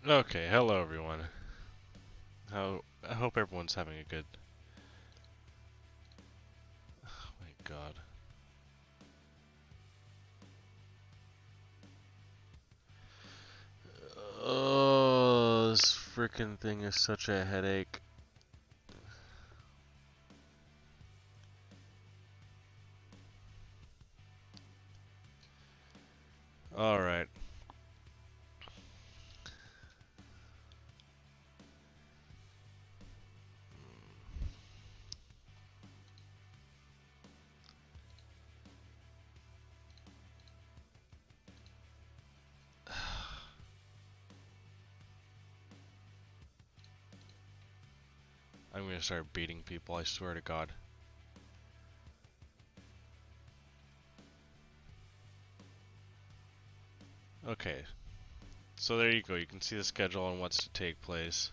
Okay, hello everyone. I hope everyone's having a good. Oh my God. Oh, this freaking thing is such a headache. All right. I'm gonna start beating people, I swear to God. Okay, so there you go. You can see the schedule and what's to take place.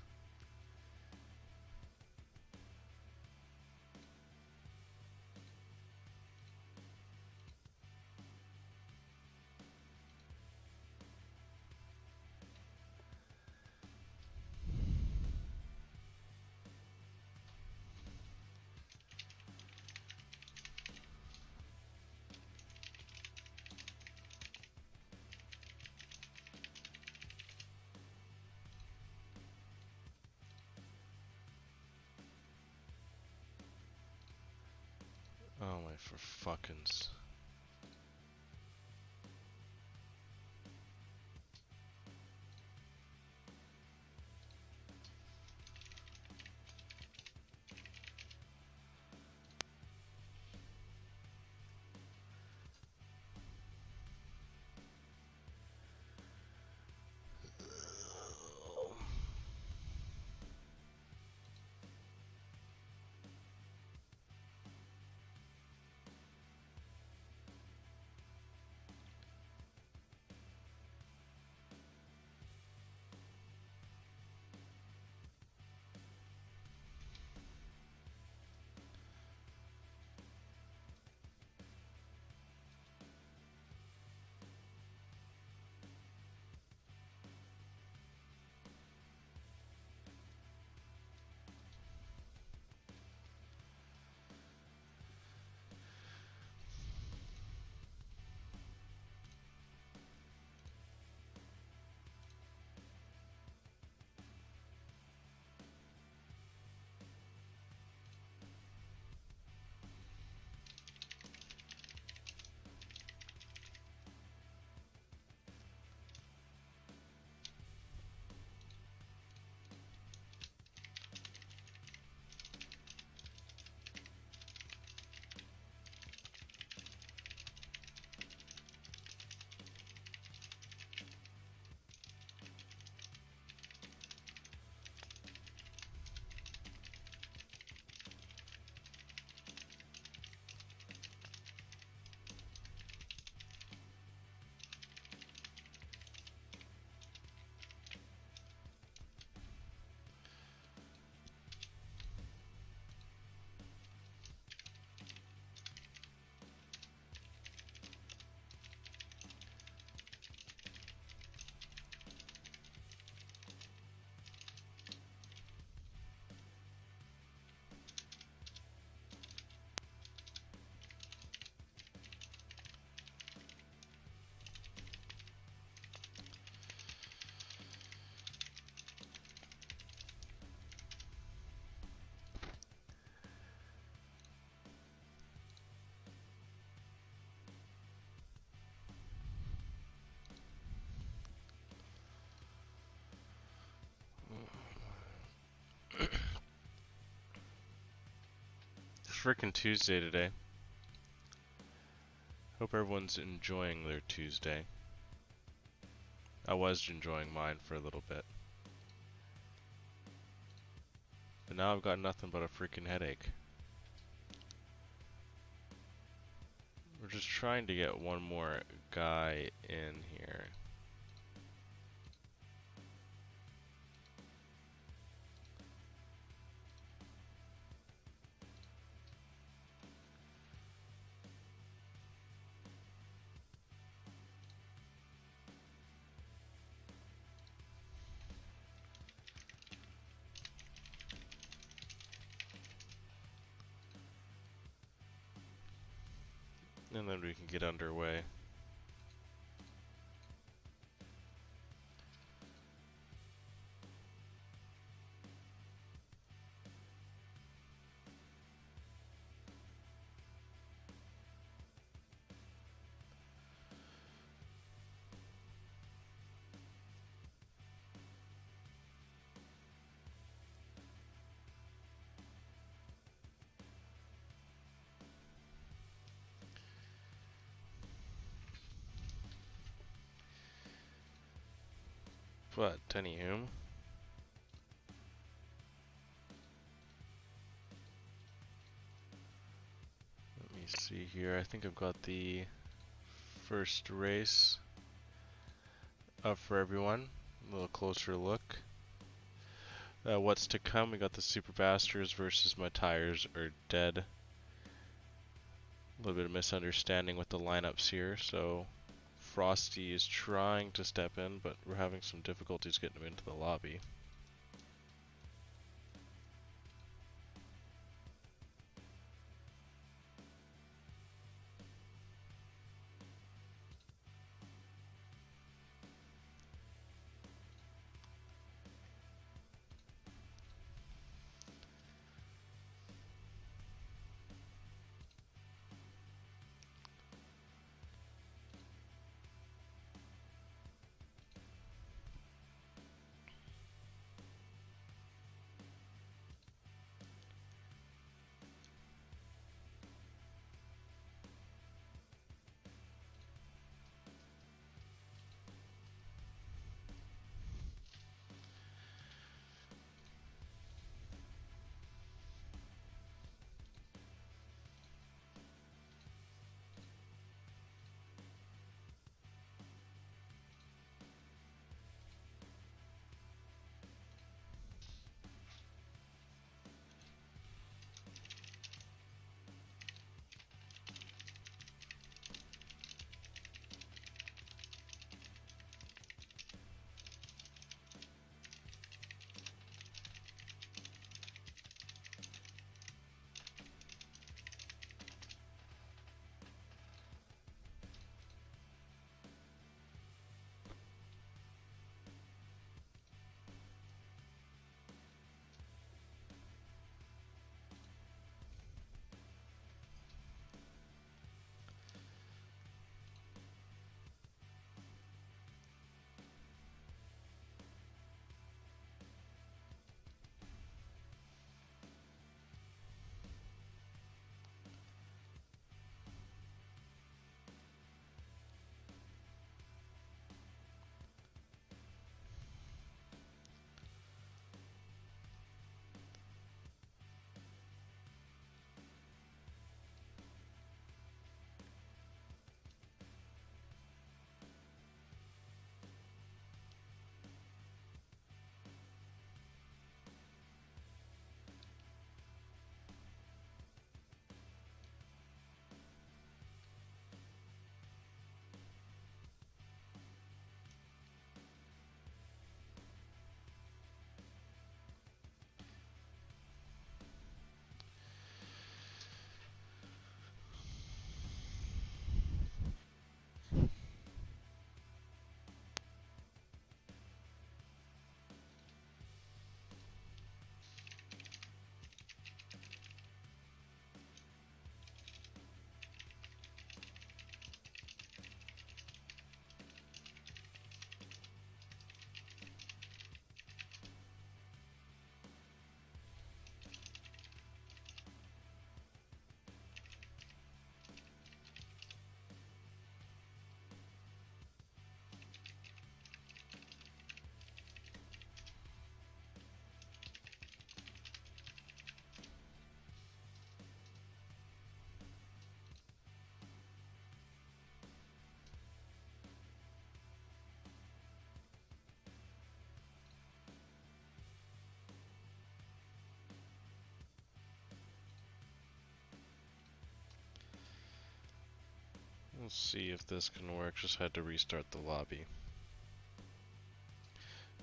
Oh my for fuckins. It's freaking Tuesday today. Hope everyone's enjoying their Tuesday. I was enjoying mine for a little bit. But now I've got nothing but a freaking headache. We're just trying to get one more guy in here. And then we can get underway. But anywho, let me see here. I think I've got the first race up for everyone. A little closer look. What's to come? We got the Super Bastards versus My Tires Are Dead. A little bit of misunderstanding with the lineups here, so Frosty is trying to step in, but we're having some difficulties getting him into the lobby. Let's see if this can work. Just had to restart the lobby.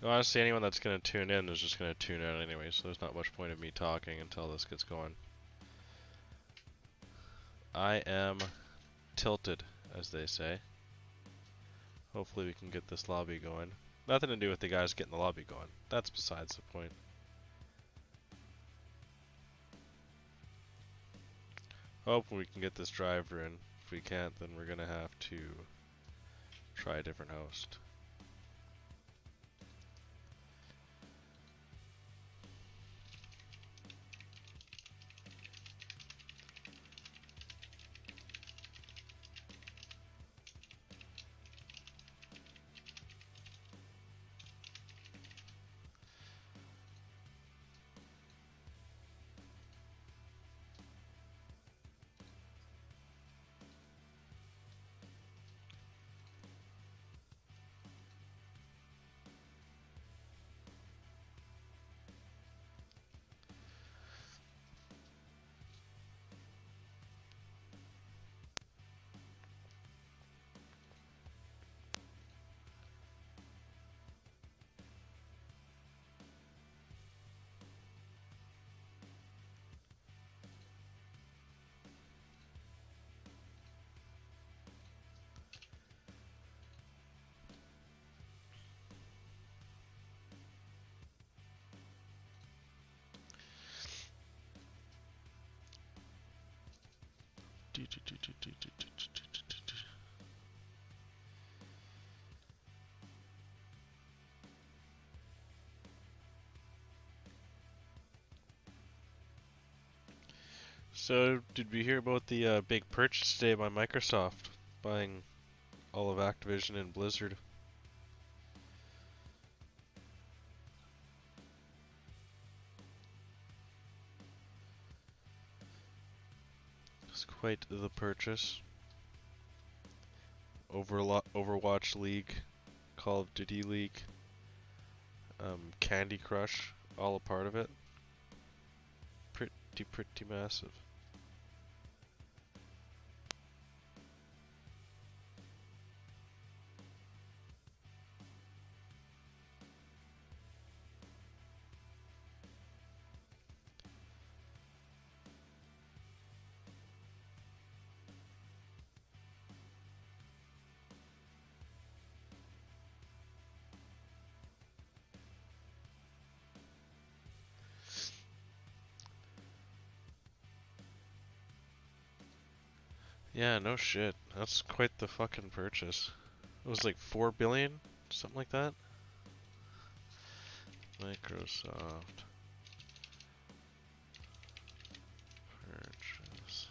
Honestly, anyone that's going to tune in is just going to tune out anyway, so there's not much point of me talking until this gets going. I am tilted, as they say. Hopefully we can get this lobby going. Nothing to do with the guys getting the lobby going. That's besides the point. Hopefully we can get this driver in. If we can't, then we're gonna have to try a different host. So, did we hear about the big purchase today by Microsoft, buying all of Activision and Blizzard? It's quite the purchase. Overwatch League, Call of Duty League, Candy Crush, all a part of it. Pretty massive. Yeah, no shit. That's quite the fucking purchase. It was like 4 billion, something like that. Microsoft purchase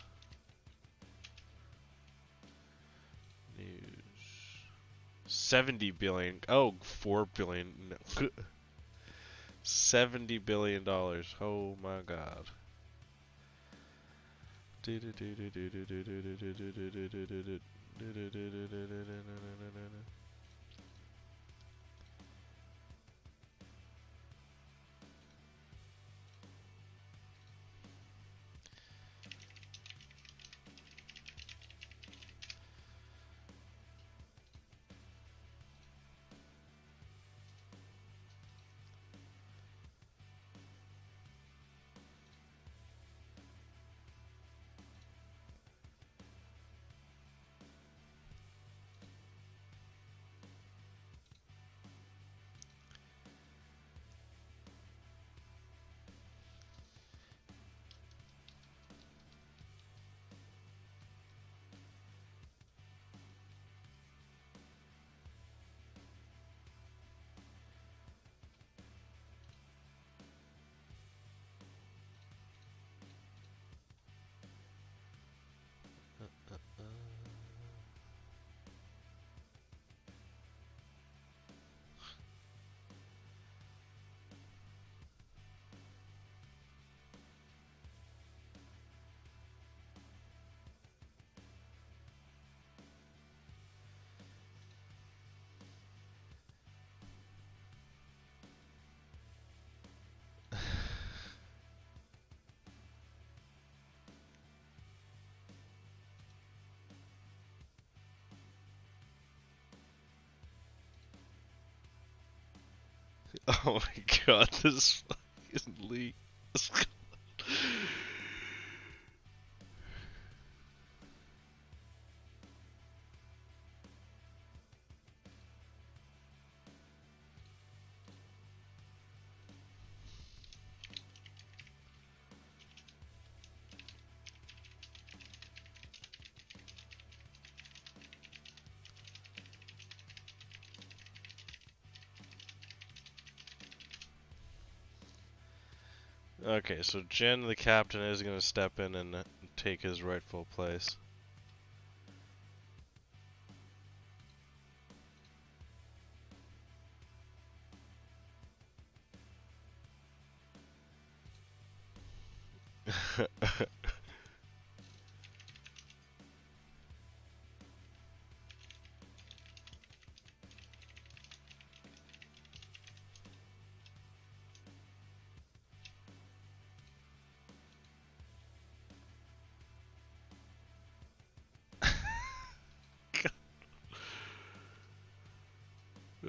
news. 70 billion. Oh, 4 billion. No. 70 billion dollars. Oh my god. Oh my god, this fucking leak. Okay, so Jen, the captain, is going to step in and take his rightful place.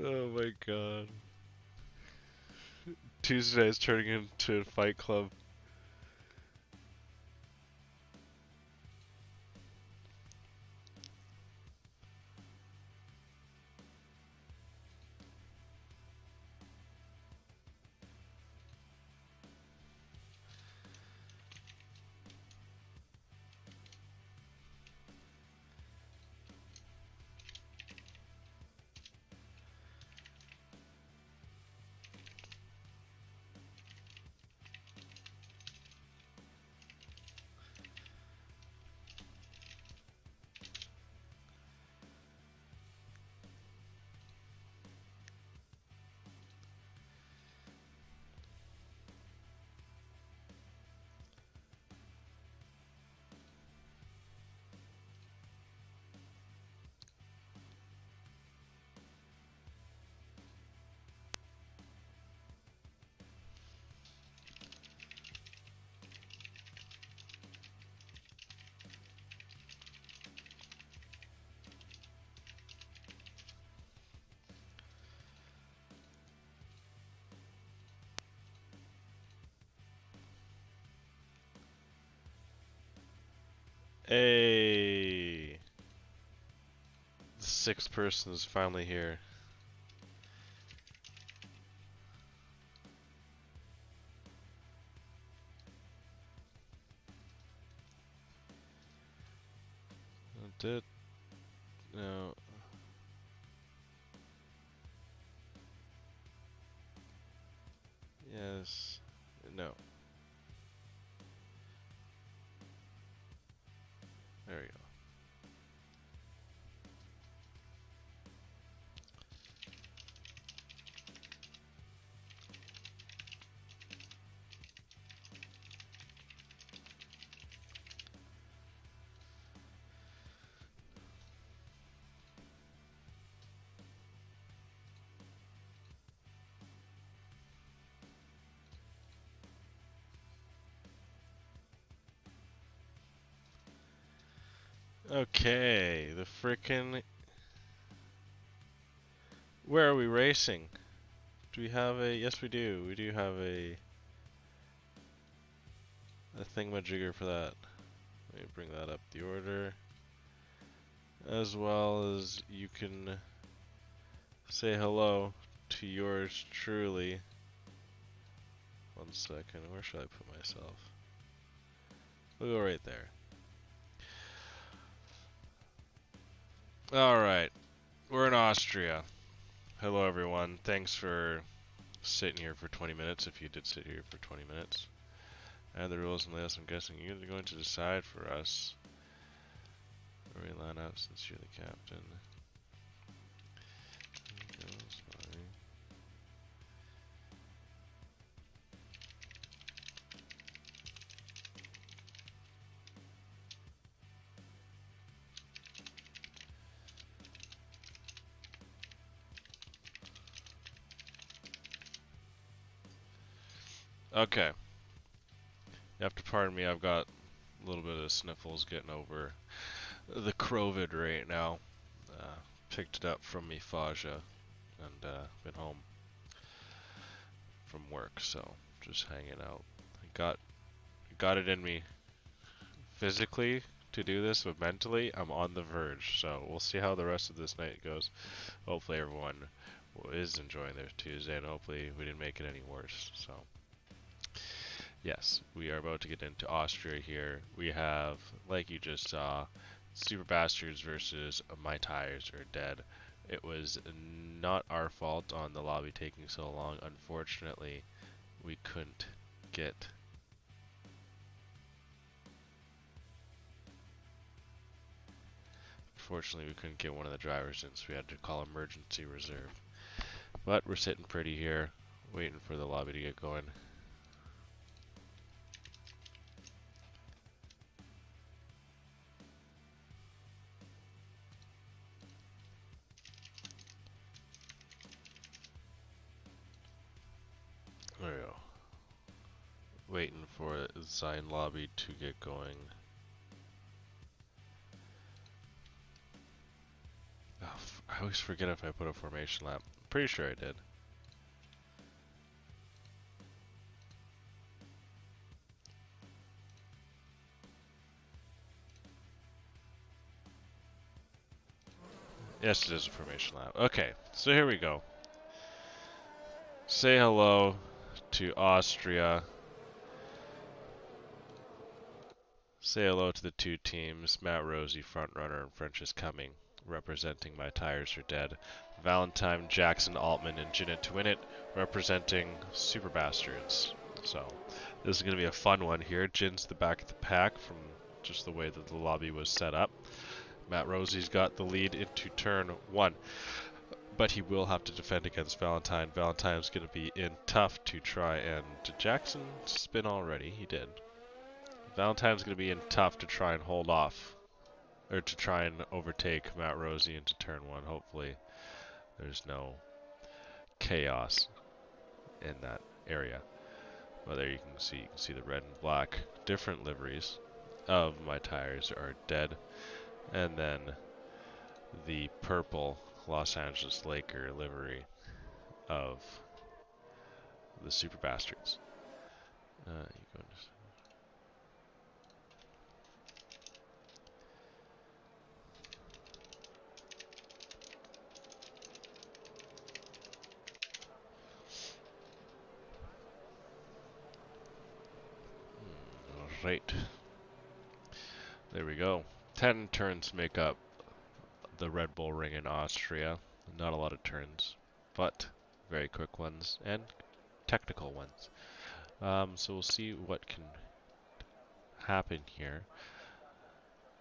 Oh my god. Tuesday is turning into a fight club. Hey, the sixth person is finally here. Did no. Yes. No. There we go. Okay, the frickin'. Where are we racing? Do we have a? Yes, we do. We do have a thingamajigger for that. Let me bring that up the order. As well as you can say hello to yours truly. 1 second, where should I put myself? We'll go right there. Alright, we're in Austria. Hello everyone, thanks for sitting here for 20 minutes, if you did sit here for 20 minutes. And the rules and layouts, I'm guessing you're going to decide for us. Where we line up since you're the captain. Okay. You have to pardon me, I've got a little bit of sniffles getting over the COVID right now. Picked it up from me Faja and been home from work, so just hanging out. Got it in me physically to do this, but mentally I'm on the verge. So we'll see how the rest of this night goes. Hopefully everyone is enjoying their Tuesday, and hopefully we didn't make it any worse. So yes, we are about to get into Austria here. We have, like you just saw, Super Bastards versus My Tires Are Dead. It was not our fault on the lobby taking so long. Unfortunately, we couldn't get Unfortunately, we couldn't get one of the drivers in, so we had to call emergency reserve. But we're sitting pretty here, waiting for the lobby to get going. There we go. Waiting for the Zion lobby to get going. Oh, I always forget if I put a formation lap. Pretty sure I did. Yes, it is a formation lap. Okay, so here we go. Say hello to Austria. Say hello to the two teams, Matt Rosie, front runner, and French is coming, representing My Tires Are Dead. Valentine, Jackson, Altman, and Jinnit to win it, representing Super Bastards. So, this is going to be a fun one here. Jin's the back of the pack from just the way that the lobby was set up. Matt Rosie's got the lead into turn 1, but he will have to defend against Valentine. Valentine's going to be in tough to try and... Did Jackson spin already? He did. Valentine's going to be in tough to try and hold off, or to try and overtake Matt Rosie into turn 1. Hopefully there's no chaos in that area. Well, there you can see the red and black, different liveries of My Tires Are Dead, and then the purple Los Angeles Laker livery of the Super Bastards. Right. There we go. 10 turns make up the Red Bull Ring in Austria. Not a lot of turns, but very quick ones and technical ones. So we'll see what can happen here.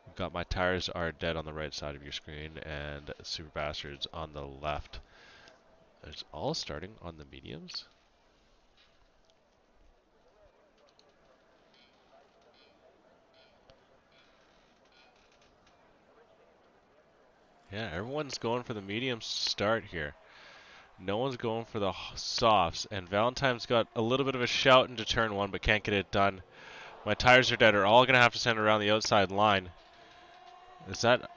We've got My Tires Are Dead on the right side of your screen and Super Bastards on the left. It's all starting on the mediums. Yeah, everyone's going for the mediums to start here. No one's going for the softs, and Valentine's got a little bit of a shout into turn 1, but can't get it done. My Tires Are Dead are all going to have to send around the outside line. Is that...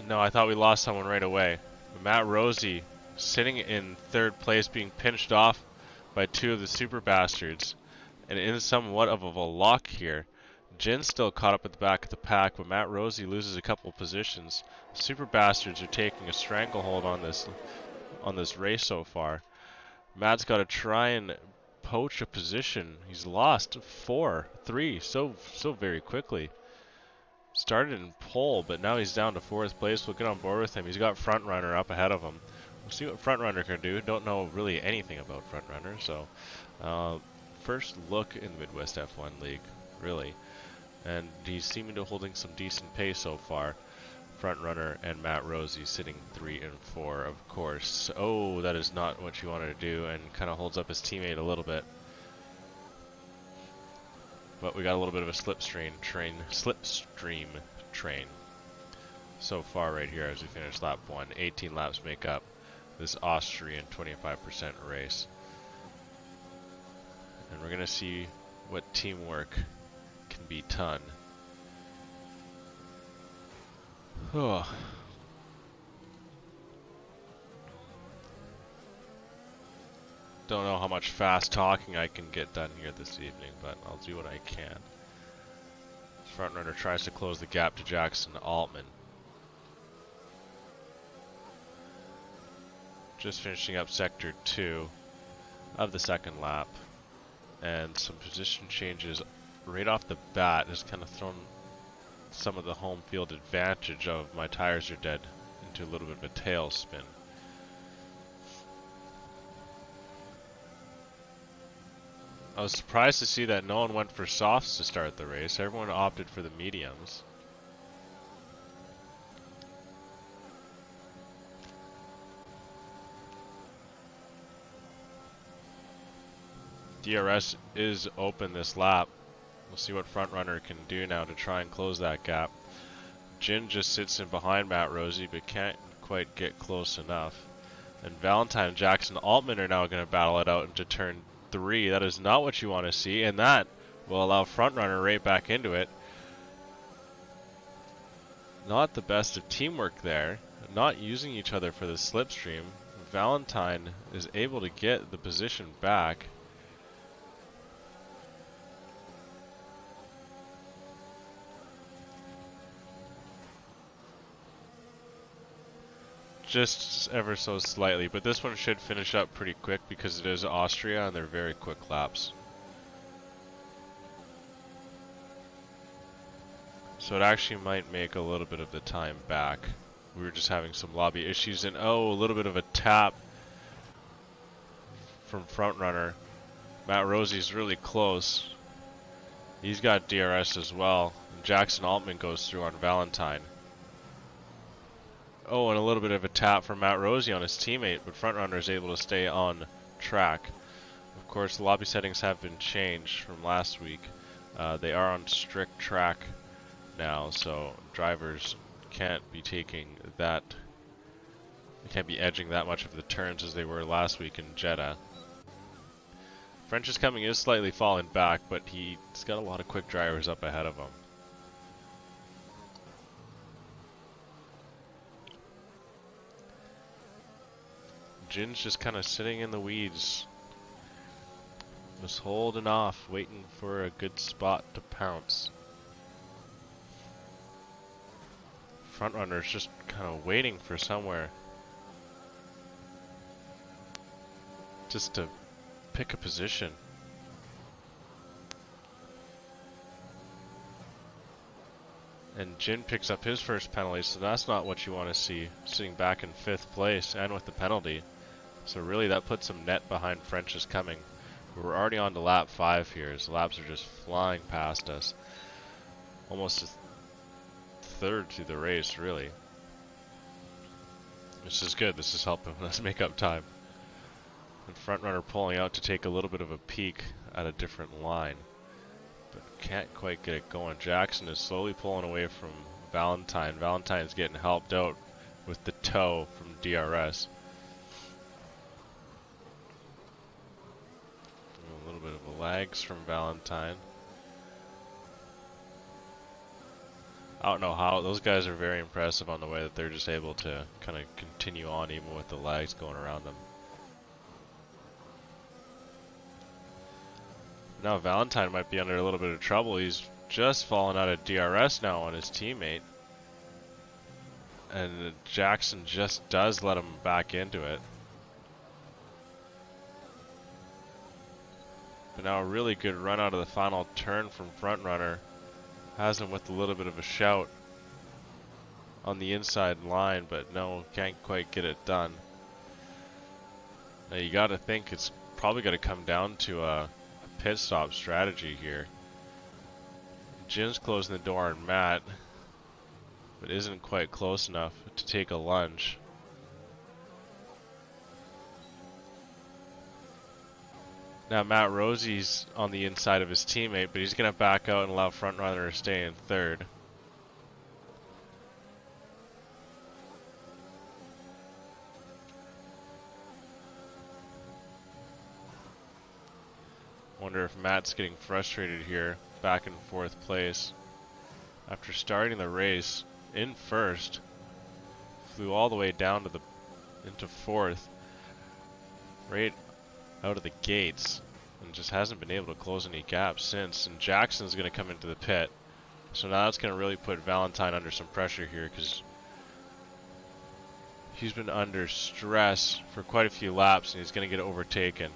No, I thought we lost someone right away. Matt Rosie sitting in third place, being pinched off by two of the Super Bastards, and in somewhat of a lock here. Jin's still caught up at the back of the pack, but Matt Rosie loses a couple positions. Super Bastards are taking a stranglehold on this race so far. Matt's got to try and poach a position. He's lost 3 so very quickly. Started in pole, but now he's down to 4th place. We'll get on board with him. He's got front runner up ahead of him. We'll see what front runner can do. Don't know really anything about front runner, so first look in the Midwest F1 League, really. And he's seeming to holding some decent pace so far. Front runner and Matt Rosie sitting 3 and 4, of course. Oh, that is not what you wanted to do, and kind of holds up his teammate a little bit. But we got a little bit of a slipstream train so far right here as we finish lap 1. 18 laps make up this Austrian 25% race. And we're going to see what teamwork can be done. Oh. Don't know how much fast talking I can get done here this evening, but I'll do what I can. Front runner tries to close the gap to Jackson Altman. Just finishing up sector 2 of the second lap, and some position changes right off the bat has kind of thrown some of the home field advantage of My Tires Are Dead into a little bit of a tailspin. I was surprised to see that no one went for softs to start the race. Everyone opted for the mediums. DRS is open this lap. We'll see what front runner can do now to try and close that gap. Jin just sits in behind Matt Rosie, but can't quite get close enough. And Valentine and Jackson Altman are now going to battle it out into turn 3. That is not what you want to see, and that will allow front runner right back into it. Not the best of teamwork there. Not using each other for the slipstream. Valentine is able to get the position back. Just ever so slightly, but this one should finish up pretty quick because it is Austria and they're very quick laps. So it actually might make a little bit of the time back. We were just having some lobby issues, and oh, a little bit of a tap from front runner. Matt Rosie's really close. He's got DRS as well. And Jackson Altman goes through on Valentine. Oh, and a little bit of a tap from Matt Rosie on his teammate, but front runner is able to stay on track. Of course, the lobby settings have been changed from last week. They are on strict track now, so drivers can't be taking that, they can't be edging that much of the turns as they were last week in Jeddah. French is coming, is slightly falling back, but he's got a lot of quick drivers up ahead of him. Jin's just kind of sitting in the weeds, just holding off, waiting for a good spot to pounce. Front runner's just kind of waiting for somewhere just to pick a position. And Jin picks up his first penalty, so that's not what you want to see, sitting back in 5th place and with the penalty. So really that puts some net behind French is coming. We're already on to lap 5 here, so laps are just flying past us. Almost a third through the race, really. This is good, this is helping us make up time. And front runner pulling out to take a little bit of a peek at a different line. But can't quite get it going. Jackson is slowly pulling away from Valentine. Valentine's getting helped out with the tow from DRS. A little bit of a lags from Valentine. I don't know how, those guys are very impressive on the way that they're just able to kind of continue on even with the lags going around them. Now Valentine might be under a little bit of trouble. He's just fallen out of DRS now on his teammate. And Jackson just does let him back into it. But now a really good run out of the final turn from front runner. Has him with a little bit of a shout on the inside line, but no, can't quite get it done. Now you gotta think it's probably gonna come down to a pit stop strategy here. Jin's closing the door on Matt, but isn't quite close enough to take a lunge. Now Matt Rosie's on the inside of his teammate, but he's going to back out and allow front runner to stay in 3rd. Wonder if Matt's getting frustrated here, back in 4th place. After starting the race in 1st, flew all the way down to into 4th, right out of the gates, and just hasn't been able to close any gaps since. And Jackson's going to come into the pit, so now that's going to really put Valentine under some pressure here, because he's been under stress for quite a few laps and he's going to get overtaken.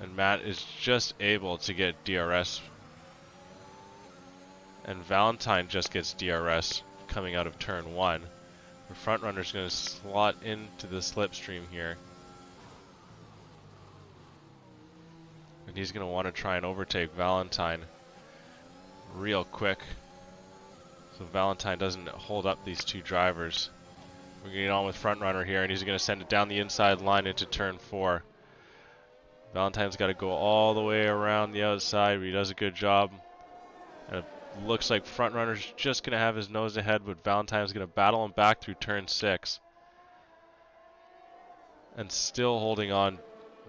And Matt is just able to get DRS, and Valentine just gets DRS coming out of turn 1. The front runner's going to slot into the slipstream here. And he's going to want to try and overtake Valentine real quick, so Valentine doesn't hold up these two drivers. We're getting on with front runner here, and he's going to send it down the inside line into turn 4. Valentine's got to go all the way around the outside, but he does a good job. And it looks like front runner's just going to have his nose ahead, but Valentine's going to battle him back through turn 6. And still holding on.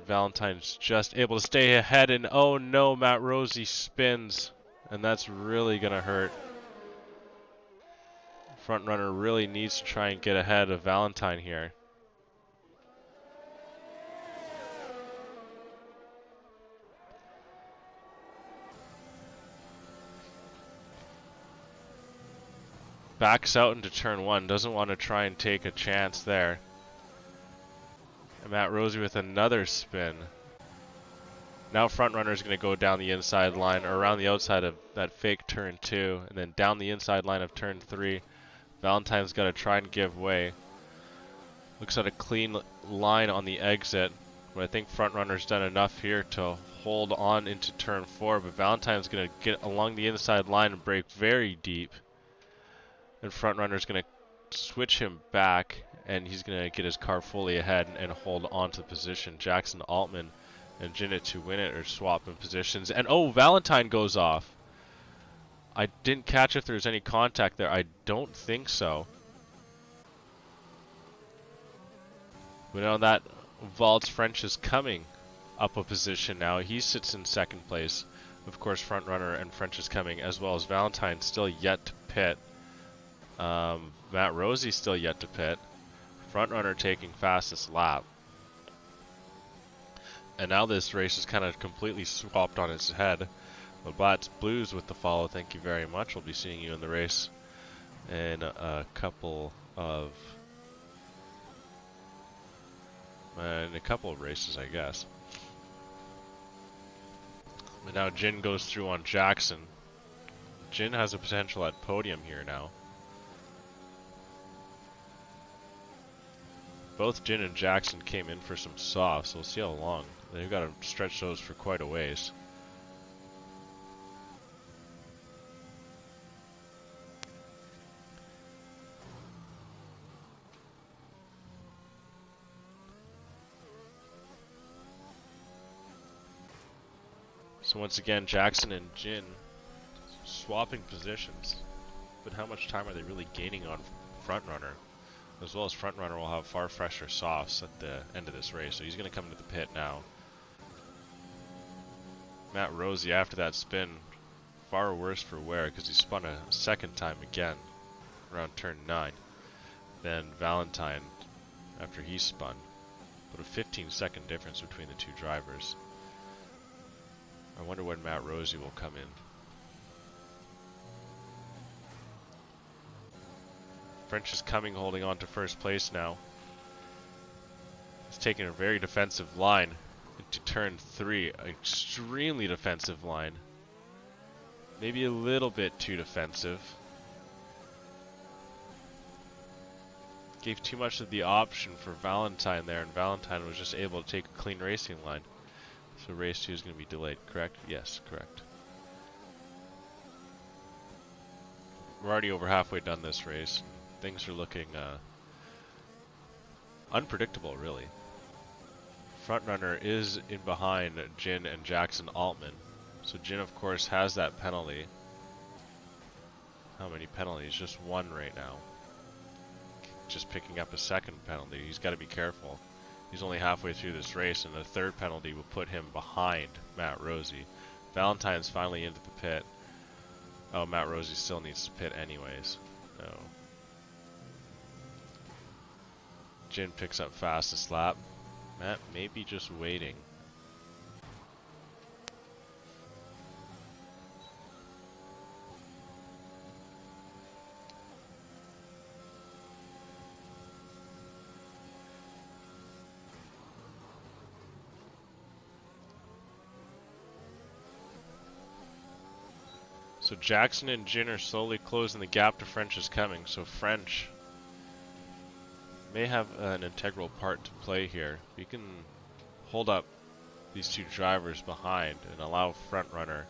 Valentine's just able to stay ahead, and oh no, Matt Rosie spins. And that's really going to hurt. Front runner really needs to try and get ahead of Valentine here. Backs out into turn 1, doesn't want to try and take a chance there. And Matt Rosie with another spin. Now front runner is going to go down the inside line, or around the outside of that fake turn 2, and then down the inside line of turn 3. Valentine's got to try and give way. Looks at a clean line on the exit, but I think front runner's done enough here to hold on into turn 4, but Valentine's going to get along the inside line and break very deep. And front runner's going to switch him back, and he's going to get his car fully ahead and hold on to the position. Jackson Altman and Jinnit to win it are swapping positions. And oh, Valentine goes off. I didn't catch if there's any contact there. I don't think so. But on that, Valt's French is coming up a position now. He sits in second place. Of course, front runner and French is coming, as well as Valentine still yet to pit. Matt Rosie still yet to pit. Front runner taking fastest lap. And now this race is kind of completely swapped on its head. Labatt's Blues with the follow. Thank you very much. We'll be seeing you in the race in a couple of races, I guess. But now Jin goes through on Jackson. Jin has a potential at podium here now. Both Jin and Jackson came in for some softs, so we'll see how long. They've got to stretch those for quite a ways. So once again, Jackson and Jin swapping positions. But how much time are they really gaining on front runner? As well as front runner will have far fresher softs at the end of this race, so he's going to come to the pit now. Matt Rosie after that spin, far worse for wear because he spun a second time again around turn 9. Then Valentine after he spun, but a 15-second difference between the two drivers. I wonder when Matt Rosie will come in. French is coming, holding on to first place now. He's taking a very defensive line into turn 3. Extremely defensive line. Maybe a little bit too defensive. Gave too much of the option for Valentine there, and Valentine was just able to take a clean racing line. So race 2 is going to be delayed, correct? Yes, correct. We're already over halfway done this race. Things are looking unpredictable, really. Front runner is in behind Jin and Jackson Altman. So Jin, of course, has that penalty. How many penalties? Just one right now. Just picking up a second penalty. He's got to be careful. He's only halfway through this race, and the third penalty will put him behind Matt Rosie. Valentine's finally into the pit. Oh, Matt Rosie still needs to pit anyways. No. Jin picks up fastest lap. Matt may be just waiting. So Jackson and Jin are slowly closing the gap to French is coming. So French may have an integral part to play here. If you can hold up these two drivers behind and allow front runner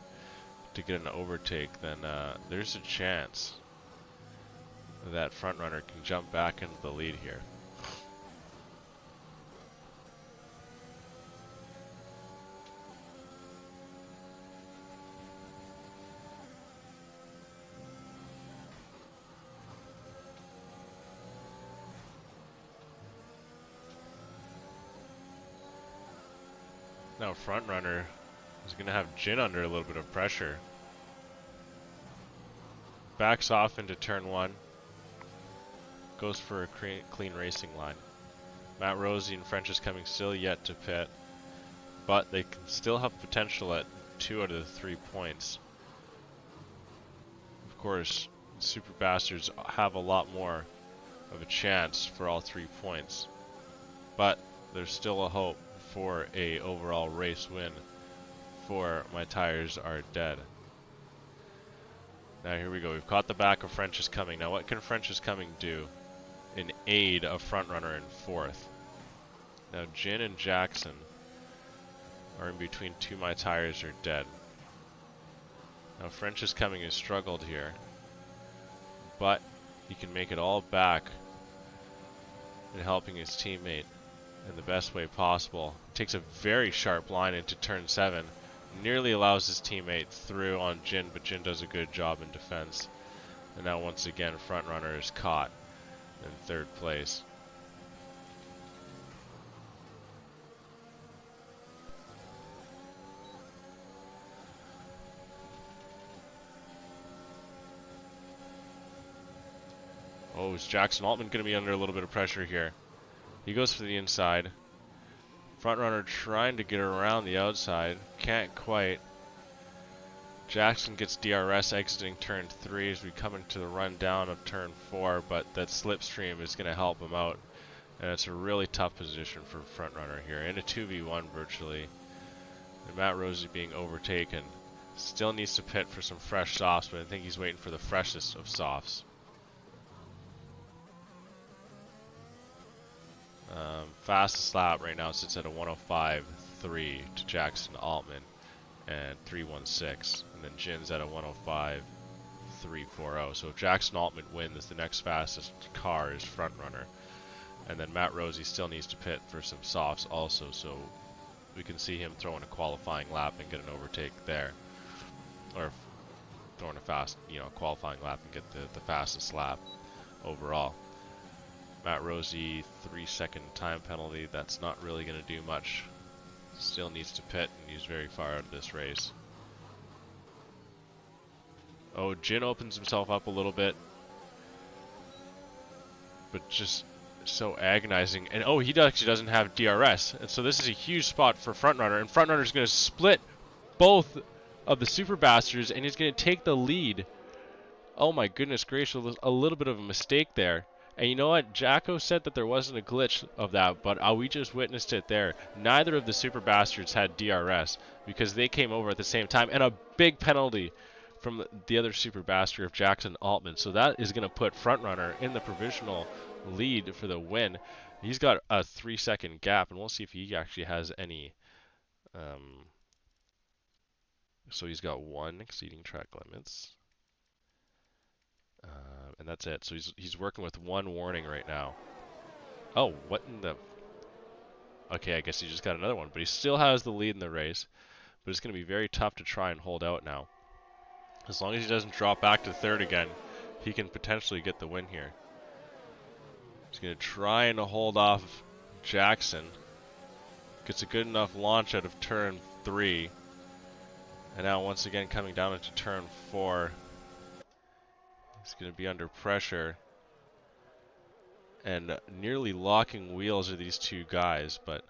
to get an overtake, then there's a chance that front runner can jump back into the lead here. Now front runner is going to have Jin under a little bit of pressure. Backs off into turn 1. Goes for a clean racing line. Matt Rosie and French is coming still yet to pit, but they can still have potential at 2 out of the 3 points. Of course, Super Bastards have a lot more of a chance for all 3 points, but there's still a hope for a overall race win for My Tires Are Dead. Now here we go, we've caught the back of French is Coming. Now what can French is Coming do in aid of frontrunner in 4th? Now Jin and Jackson are in between 2 My Tires Are Dead. Now French is Coming has struggled here, but he can make it all back in helping his teammate in the best way possible. Takes a very sharp line into turn 7. Nearly allows his teammate through on Jin, but Jin does a good job in defense. And now once again, frontrunner is caught in 3rd place. Oh, is Jackson Altman going to be under a little bit of pressure here? He goes for the inside. Frontrunner trying to get around the outside. Can't quite. Jackson gets DRS exiting turn 3 as we come into the run down of turn 4, but that slipstream is going to help him out. And it's a really tough position for frontrunner here. In a 2v1 virtually. And Matt Rosie being overtaken. Still needs to pit for some fresh softs, but I think he's waiting for the freshest of softs. Fastest lap right now sits at a 105.3 to Jackson Altman and 3:16, and then Jin's at a 105.340. So if Jackson Altman wins, the next fastest car is front runner, and then Matt Rosie still needs to pit for some softs also, so we can see him throwing a qualifying lap and get an overtake there, or throwing a fast, qualifying lap and get the fastest lap overall. Matt Rosie, 3-second time penalty. That's not really going to do much. Still needs to pit, and he's very far out of this race. Oh, Jin opens himself up a little bit, but just so agonizing. And oh, he actually doesn't have DRS, and so this is a huge spot for frontrunner, and frontrunner's going to split both of the Super Bastards, and he's going to take the lead. Oh my goodness gracious, a little bit of a mistake there. And you know what? Jacko said that there wasn't a glitch of that, but we just witnessed it there. Neither of the Super Bastards had DRS because they came over at the same time, and a big penalty from the other Super Bastard of Jackson Altman. So that is going to put frontrunner in the provisional lead for the win. He's got a 3-second gap, and we'll see if he actually has any. So he's got 1 exceeding track limits. And that's it. So he's working with 1 warning right now. Oh, what in the... Okay, I guess he just got another one. But he still has the lead in the race. But it's going to be very tough to try and hold out now. As long as he doesn't drop back to 3rd again, he can potentially get the win here. He's going to try and hold off Jackson. Gets a good enough launch out of turn 3. And now once again coming down into turn 4. He's going to be under pressure and nearly locking wheels of these 2 guys, but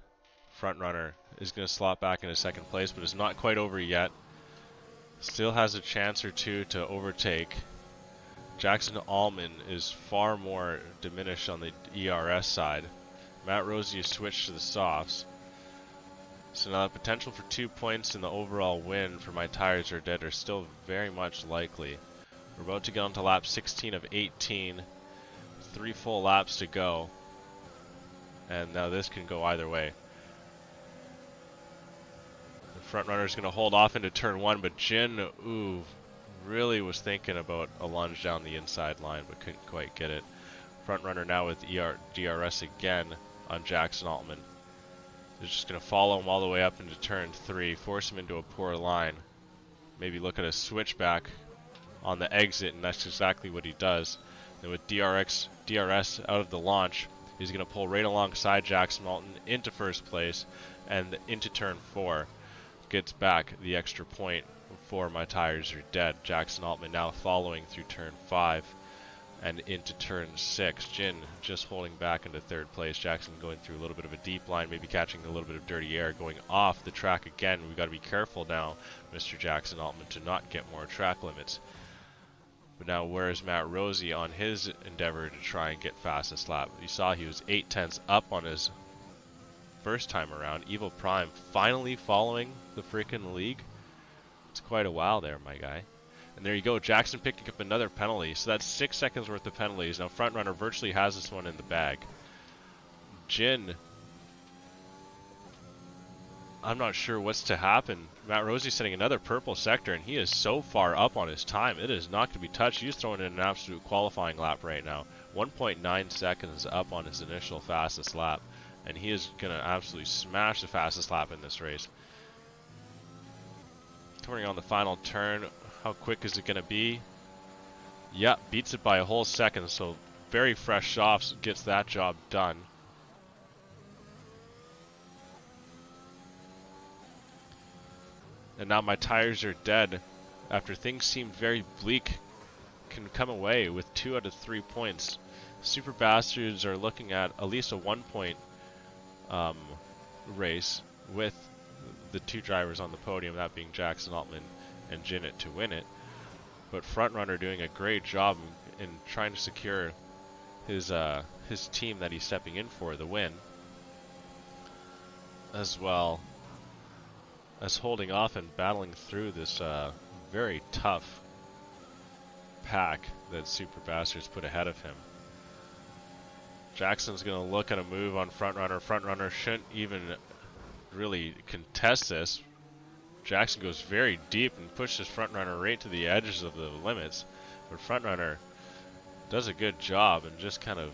frontrunner is going to slot back into 2nd place, but it's not quite over yet. Still has a chance or 2 to overtake. Jackson Altman is far more diminished on the ERS side. Matt Rosie has switched to the softs. So now the potential for 2 points in the overall win for My Tires Are Dead are still very much likely. We're about to get onto lap 16 of 18. 3 full laps to go. And now this can go either way. The front runner is going to hold off into turn 1, but Jin, really was thinking about a lunge down the inside line, but couldn't quite get it. Front runner now with DRS again on Jackson Altman. They're just going to follow him all the way up into turn 3, force him into a poor line. Maybe look at a switchback on the exit, and that's exactly what he does. And with DRS out of the launch, He's going to pull right alongside Jackson Alton into first place and into turn 4. Gets back the extra point for My Tires Are Dead. Jackson Altman now following through turn 5 and into turn 6. Jin just holding back into third place. Jackson going through a little bit of a deep line, maybe catching a little bit of dirty air, going off the track again. We've got to be careful now, Mr. Jackson Altman, to not get more track limits. But now where's Matt Rosie on his endeavor to try and get fastest lap? You saw he was 8/10 up on his first time around. Evil Prime finally following the freaking league. It's quite a while there, my guy. And there you go, Jackson picking up another penalty. So that's 6 seconds worth of penalties. Now Front Runner virtually has this one in the bag. Jin, I'm not sure what's to happen. Matt Rosie setting another purple sector, and he is so far up on his time. It is not going to be touched. He's throwing in an absolute qualifying lap right now. 1.9 seconds up on his initial fastest lap. And he is going to absolutely smash the fastest lap in this race. Coming on the final turn, how quick is it going to be? Yeah, beats it by a whole second, so very fresh off, gets that job done. And now My Tires Are Dead, after things seemed very bleak, can come away with 2 out of 3 points. Super Bastards are looking at least a 1-point race with the 2 drivers on the podium, that being Jackson Altman and Jinnit, to win it. But Front Runner doing a great job in trying to secure his team that he's stepping in for the win, as well as holding off and battling through this very tough pack that Super Bastards put ahead of him. Jackson's going to look at a move on Front Runner. Front Runner shouldn't even really contest this. Jackson goes very deep and pushes Front Runner right to the edges of the limits. But Front Runner does a good job and just kind of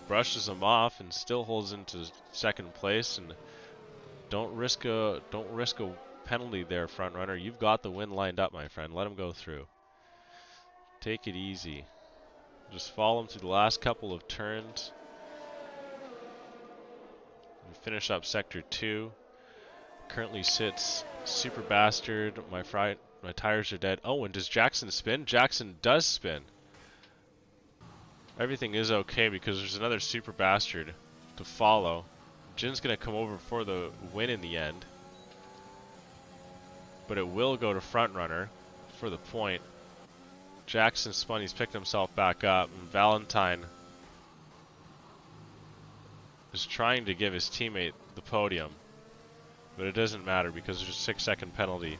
brushes him off and still holds into second place. And don't risk a penalty there, Front Runner. You've got the win lined up, my friend. Let him go through. Take it easy. Just follow him through the last couple of turns. We finish up Sector 2. Currently sits Super Bastard, My Tires Are Dead. Oh, and does Jackson spin? Jackson does spin. Everything is okay because there's another Super Bastard to follow. Jin's going to come over for the win in the end. But it will go to Front Runner for the point. Jackson spun, he's picked himself back up, and Valentine is trying to give his teammate the podium, but it doesn't matter because there's a 6-second penalty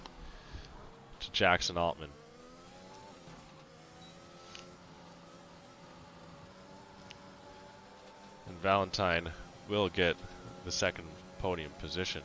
to Jackson Altman. And Valentine will get the second podium position.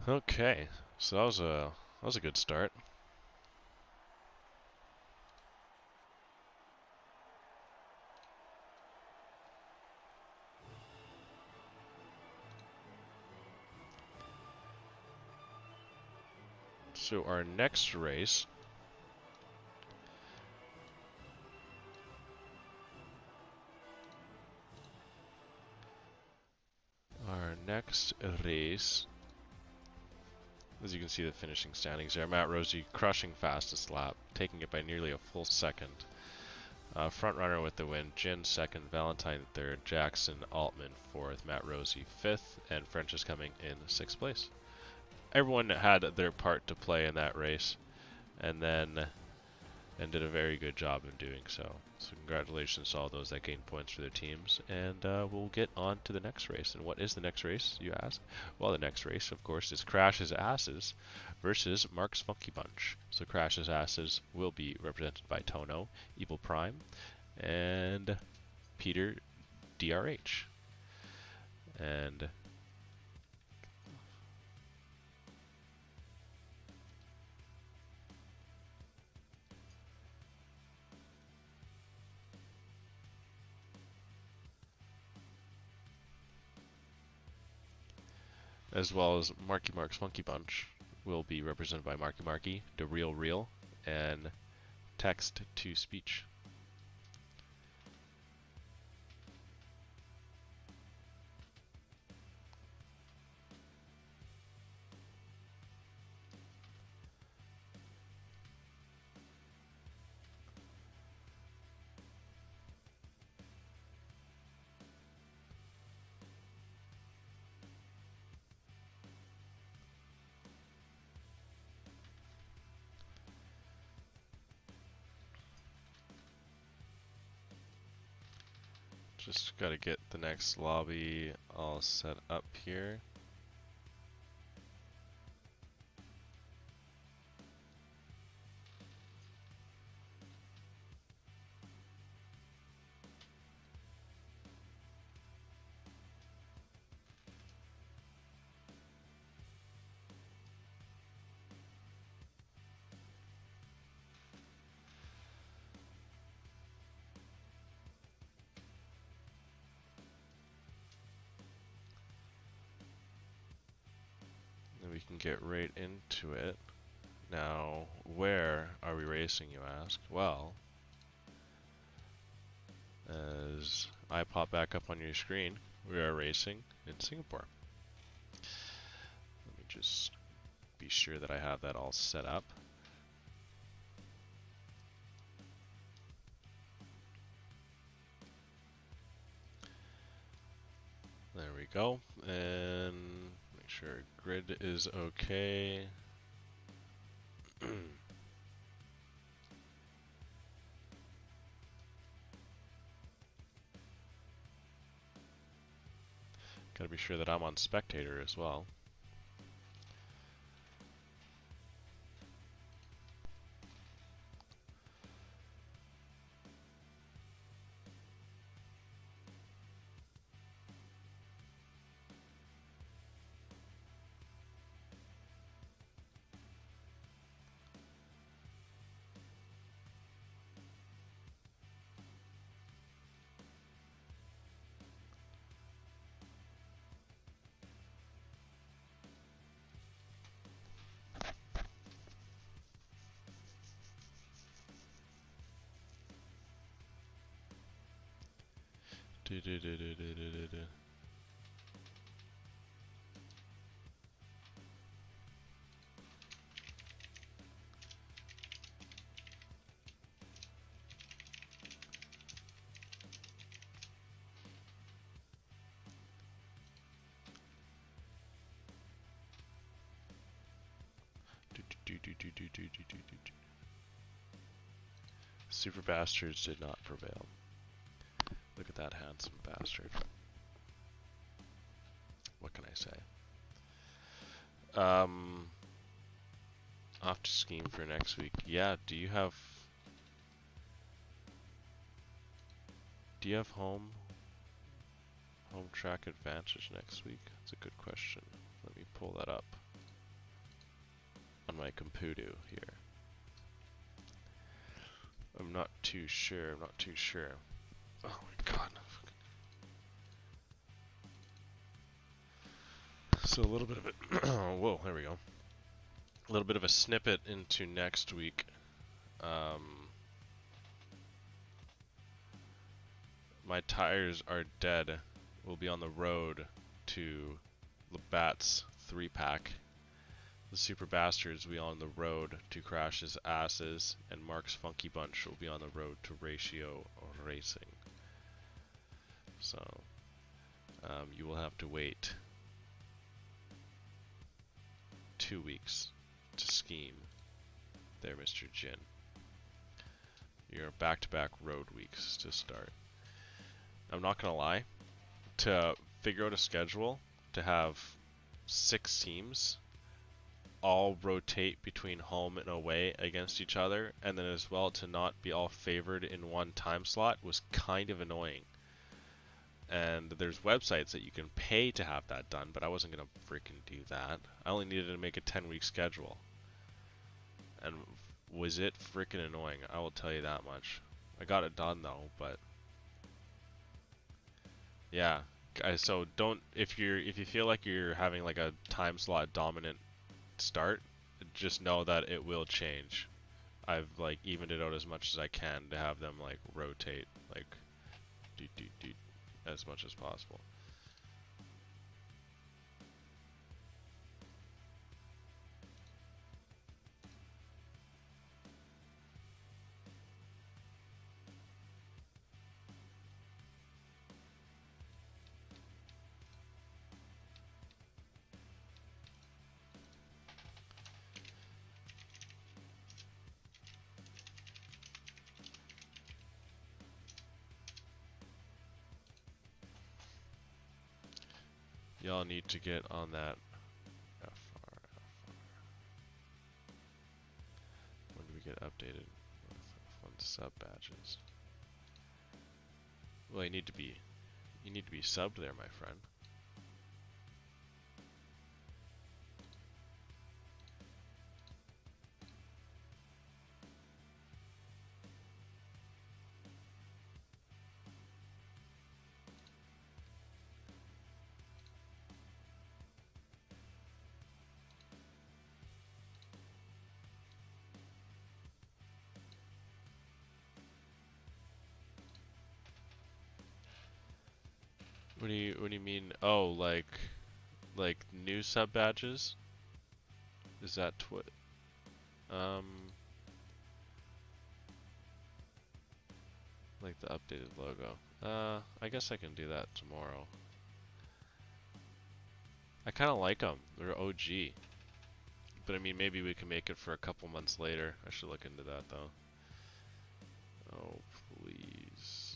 Okay, so that was a good start. So our next race as you can see the finishing standings there, Matt Rosie crushing fastest lap, taking it by nearly a full second. Front Runner with the win, Jin second, Valentine third, Jackson Altman fourth, Matt Rosie fifth, and French is coming in sixth place. Everyone had their part to play in that race, and did a very good job in doing so. So congratulations to all those that gained points for their teams, and we'll get on to the next race. And what is the next race, you ask? Well, the next race, of course, is Crash's Asses versus Mark's Funky Bunch. So Crash's Asses will be represented by Tono, Evil Prime, and Peter DRH. And as well as Marky Mark's Funky Bunch will be represented by Marky Marky, the Real Real, and Text to Speech. Just gotta get the next lobby all set up here. Then we can get right into it. Now, where are we racing, you ask? Well, as I pop back up on your screen, we are racing in Singapore. Let me just be sure that I have that all set up. There we go, and make sure grid is okay. Gotta be sure that I'm on spectator as well. Super Bastards did not prevail. Look at that handsome bastard. What can I say? Off to scheme for next week. Yeah, do you have home track advantage next week? That's a good question. Let me pull that up on my computer here. I'm not too sure. Oh my god. So a little bit of it. Whoa, there we go. A little bit of a snippet into next week. My tires are dead. We'll be on the road to Labatt's 3-pack. The Super Bastards will be on the road to Crash's Asses, and Mark's Funky Bunch will be on the road to Ratio Racing. So, you will have to wait 2 weeks to scheme there, Mr. Jin. Your back-to-back road weeks to start. I'm not gonna lie, to figure out a schedule to have 6 teams all rotate between home and away against each other, and then as well to not be all favored in one time slot was kind of annoying. And there's websites that you can pay to have that done, but I wasn't gonna freaking do that. I only needed to make a 10-week schedule. And was it freaking annoying, I will tell you that much. I got it done though, but yeah, So don't, if you feel like you're having like a time slot dominant start, just know that it will change. I've like evened it out as much as I can to have them like rotate like do as much as possible. Y'all need to get on that FR. When do we get updated with F1 sub badges? Well, you need to be subbed there, my friend. What do you mean? Oh, like new sub badges? Is that like the updated logo? I guess I can do that tomorrow. I kind of like them. They're OG. But I mean, maybe we can make it for a couple months later. I should look into that though. Oh, please.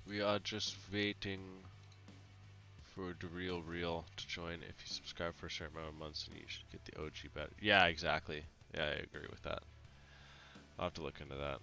We are just waiting for the real to join. If you subscribe for a certain amount of months, then you should get the OG badge. Yeah, exactly. Yeah, I agree with that. I'll have to look into that.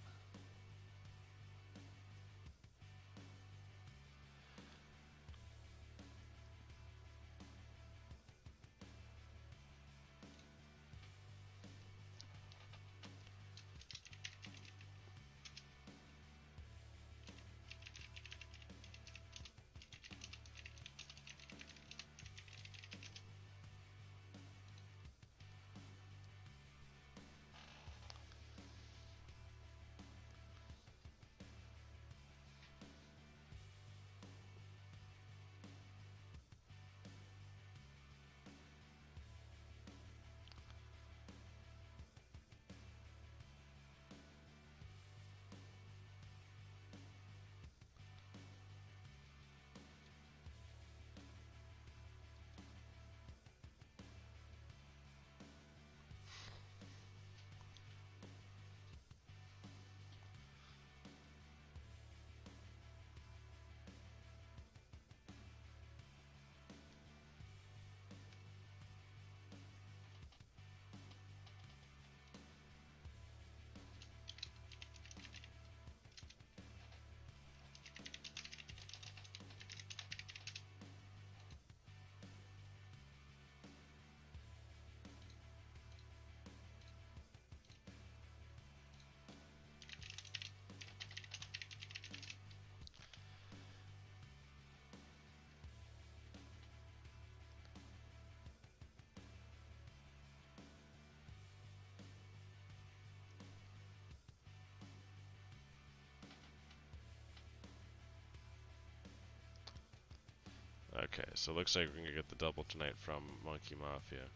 Okay, so it looks like we're gonna get the double tonight from Monkey Mafia.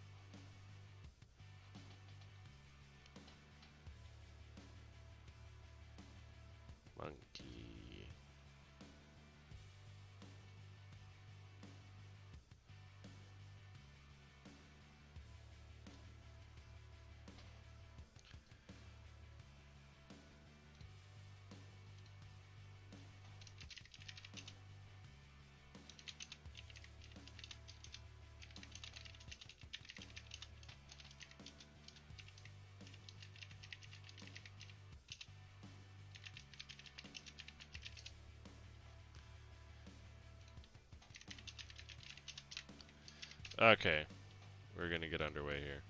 Monkey. Okay, we're gonna get underway here.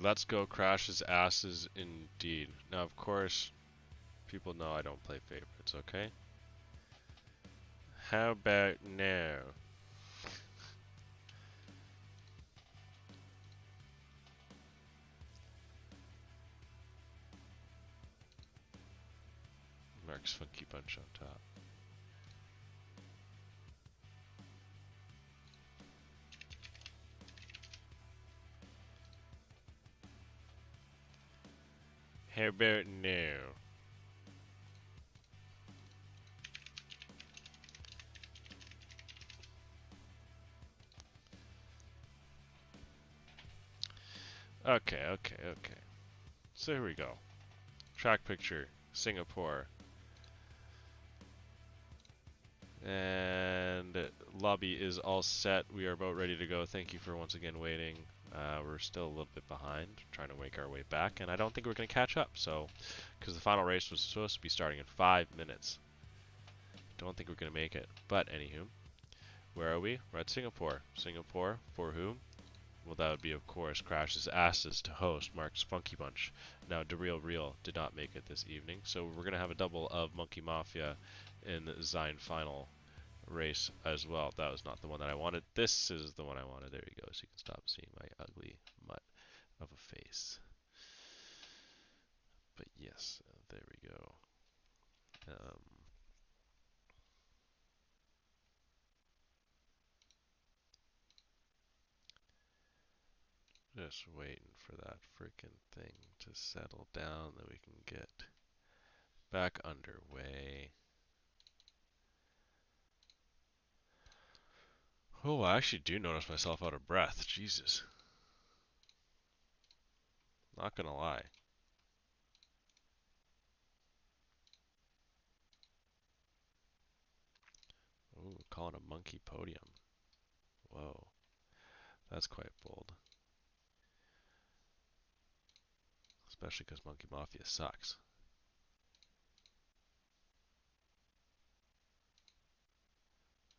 Let's go Crash's asses indeed. Now, of course, people know I don't play favorites, okay? How about now? Mark's Funky Bunch on top. How about now? Okay, okay, okay. So here we go. Track picture, Singapore. And lobby is all set. We are about ready to go. Thank you for once again waiting. We're still a little bit behind, trying to make our way back, and I don't think we're going to catch up. So, because the final race was supposed to be starting in 5 minutes, don't think we're going to make it. But anywho, where are we? We're at Singapore. Singapore for whom? Well, that would be, of course, Crash's asses to host Mark's Funky Bunch. Now, Real did not make it this evening, so we're going to have a double of Monkey Mafia in the Zion final race as well. That was not the one that I wanted. This is the one I wanted. There you go, so you can stop seeing my ugly mutt of a face. But yes, there we go. Just waiting for that freaking thing to settle down that we can get back underway. Oh, I actually do notice myself out of breath. Jesus. Not gonna lie. Ooh, calling a monkey podium. Whoa. That's quite bold. Especially because Monkey Mafia sucks.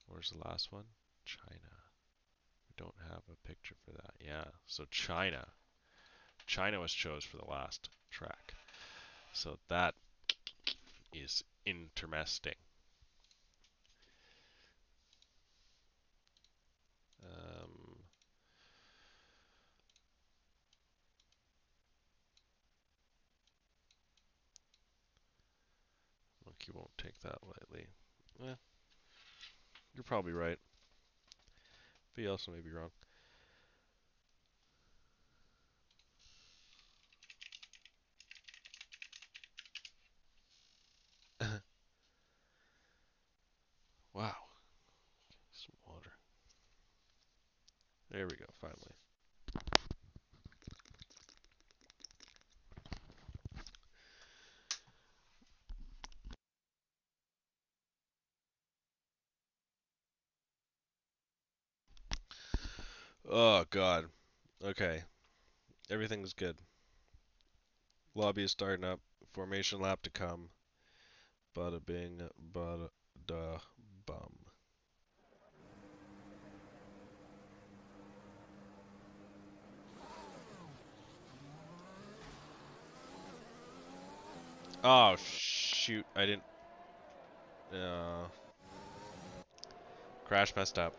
Where's the last one? China. We don't have a picture for that. Yeah, so China. China was chose for the last track. So that is interesting. Monkey won't take that lightly. Eh, you're probably right. But you also may be wrong. Wow. Some water. There we go, finally. Oh, God. Okay. Everything's good. Lobby is starting up. Formation lap to come. Bada bing, bada da bum. Oh, shoot. I didn't... Crash messed up.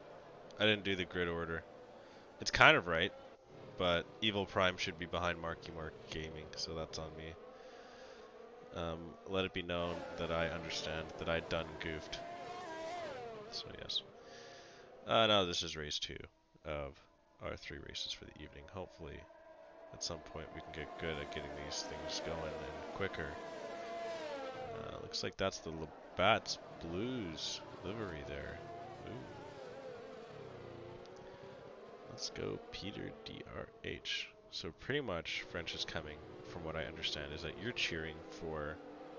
I didn't do the grid order. It's kind of right, but Evil Prime should be behind Marky Mark Gaming, so that's on me. Let it be known that I understand that I done goofed. So yes. No, this is race 2 of our 3 races for the evening. Hopefully, at some point we can get good at getting these things going and quicker. Looks like that's the Labatt's Blues livery there. Ooh. Let's go Peter DRH. So pretty much French is coming, from what I understand, is that you're cheering for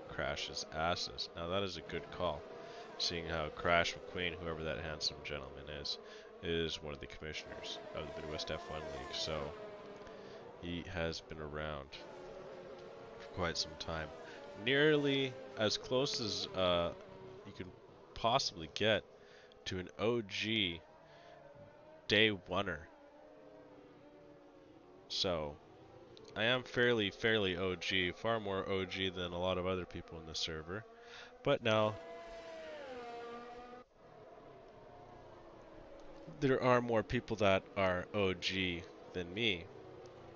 Crash's asses. Now that is a good call, seeing how Crash McQueen, whoever that handsome gentleman is one of the commissioners of the Midwest F1 League. So he has been around for quite some time. Nearly as close as you can possibly get to an OG day oneer. So I am fairly OG, far more OG than a lot of other people in the server. But now, there are more people that are OG than me,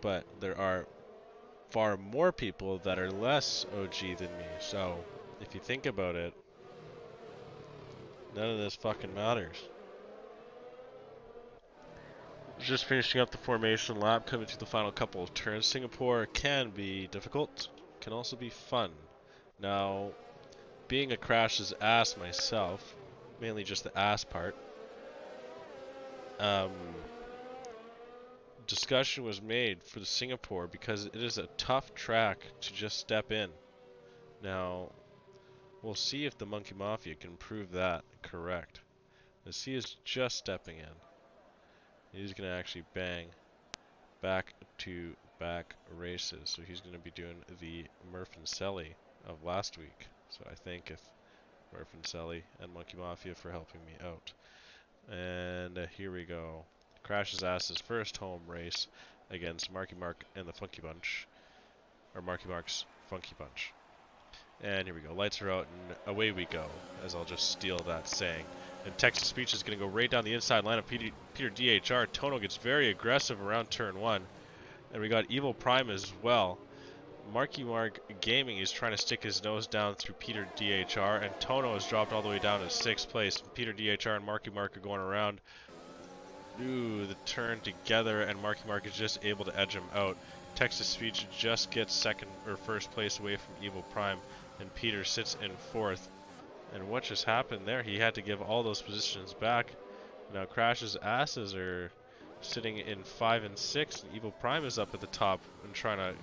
but there are far more people that are less OG than me. So, if you think about it, none of this fucking matters. Just finishing up the formation lap, coming to the final couple of turns. Singapore can be difficult, can also be fun. Now, being a Crash's ass myself, mainly just the ass part, discussion was made for the Singapore because it is a tough track to just step in. Now, we'll see if the Monkey Mafia can prove that correct. As he is just stepping in, he's going to actually bang back-to-back races. So he's going to be doing the Murph and Selly of last week. So I thank Murph and Selly and Monkey Mafia for helping me out. And here we go. Crash's Ass's first home race against Marky Mark and the Funky Bunch. Or Marky Mark's Funky Bunch. And here we go. Lights are out and away we go. As I'll just steal that saying. And Texas Speech is going to go right down the inside line of Peter DHR. Tono gets very aggressive around turn 1. And we got Evil Prime as well. Marky Mark Gaming is trying to stick his nose down through Peter DHR. And Tono has dropped all the way down to 6th place. Peter DHR and Marky Mark are going around. Ooh, the turn together. And Marky Mark is just able to edge him out. Texas Speech just gets second or first place away from Evil Prime. And Peter sits in 4th. And what just happened there? He had to give all those positions back. Now Crash's Asses are sitting in 5 and 6, and Evil Prime is up at the top and trying to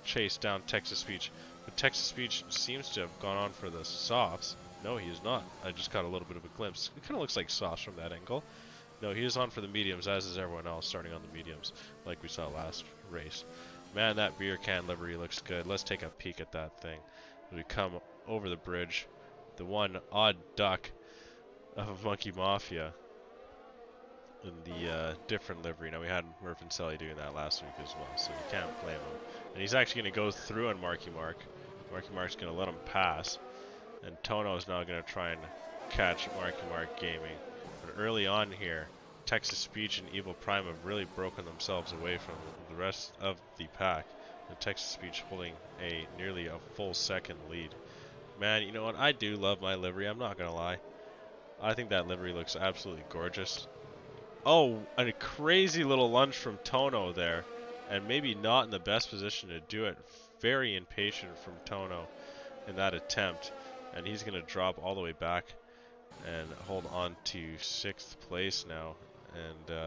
chase down Texas Speech. But Texas Speech seems to have gone on for the softs. No, he is not. I just got a little bit of a glimpse. It kind of looks like softs from that angle. No, he is on for the mediums, as is everyone else starting on the mediums, like we saw last race. Man, that beer can livery looks good. Let's take a peek at that thing. As we come over the bridge, the one odd duck of Monkey Mafia in the different livery. Now, we had Murph and Sally doing that last week as well, so you can't blame him. And he's actually going to go through on Marky Mark. Marky Mark's going to let him pass. And Tono is now going to try and catch Marky Mark Gaming. But early on here, Texas Speech and Evil Prime have really broken themselves away from the rest of the pack. And Texas Speech holding nearly a full second lead. Man, you know what? I do love my livery. I'm not going to lie. I think that livery looks absolutely gorgeous. Oh, and a crazy little lunge from Tono there. And maybe not in the best position to do it. Very impatient from Tono in that attempt. And he's going to drop all the way back and hold on to 6th place now. And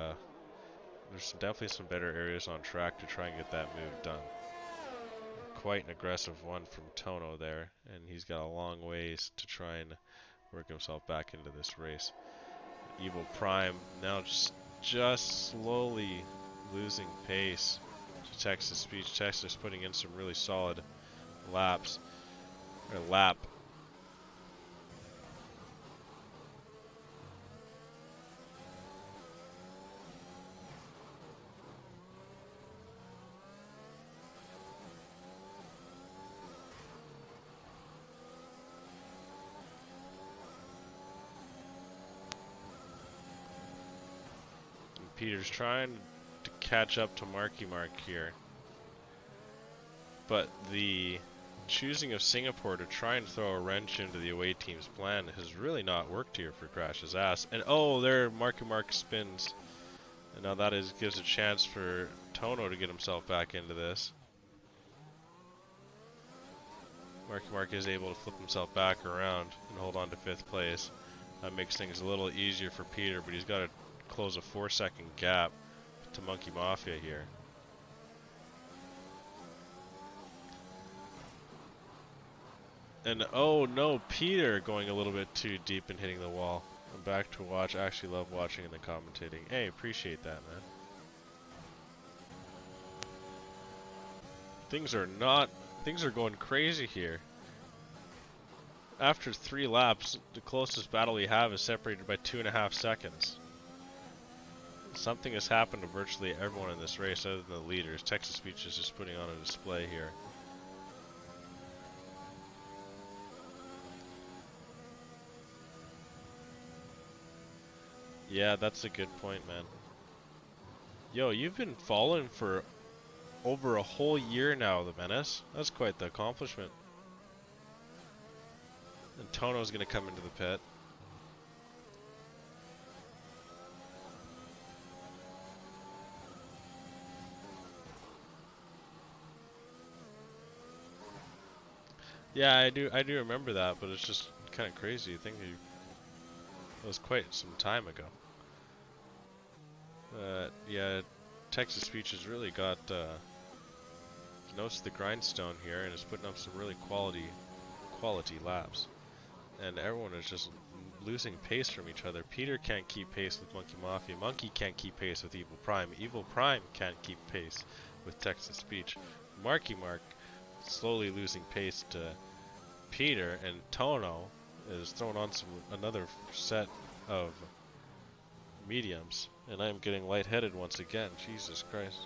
there's definitely some better areas on track to try and get that move done. Quite an aggressive one from Tono there, and he's got a long ways to try and work himself back into this race. Evil Prime now just slowly losing pace to Texas Speech. Texas putting in some really solid lap. Peter's trying to catch up to Marky Mark here. But the choosing of Singapore to try and throw a wrench into the away team's plan has really not worked here for Crash's Ass. And oh, there Marky Mark spins. And now that gives a chance for Tono to get himself back into this. Marky Mark is able to flip himself back around and hold on to 5th place. That makes things a little easier for Peter, but he's got to close a 4-second gap to Monkey Mafia here. And oh no, Peter going a little bit too deep and hitting the wall. I'm back to watch. I actually love watching and the commentating. Hey, appreciate that, man. Things are going crazy here. After 3 laps, the closest battle we have is separated by 2.5 seconds. Something has happened to virtually everyone in this race other than the leaders. Text-to-speech is just putting on a display here. Yeah, that's a good point, man. Yo, you've been following for over a whole year now, the Menace. That's quite the accomplishment. And Tono's gonna come into the pit. Yeah, I do remember that, but it's just kind of crazy. I think it was quite some time ago. Yeah, text-to-speech has really got notes the grindstone here, and is putting up some really quality laps. And everyone is just losing pace from each other. Peter can't keep pace with Monkey Mafia. Monkey can't keep pace with Evil Prime. Evil Prime can't keep pace with text-to-speech. Marky Mark slowly losing pace to Peter, and Tono is throwing on another set of mediums, and I am getting lightheaded once again. Jesus Christ.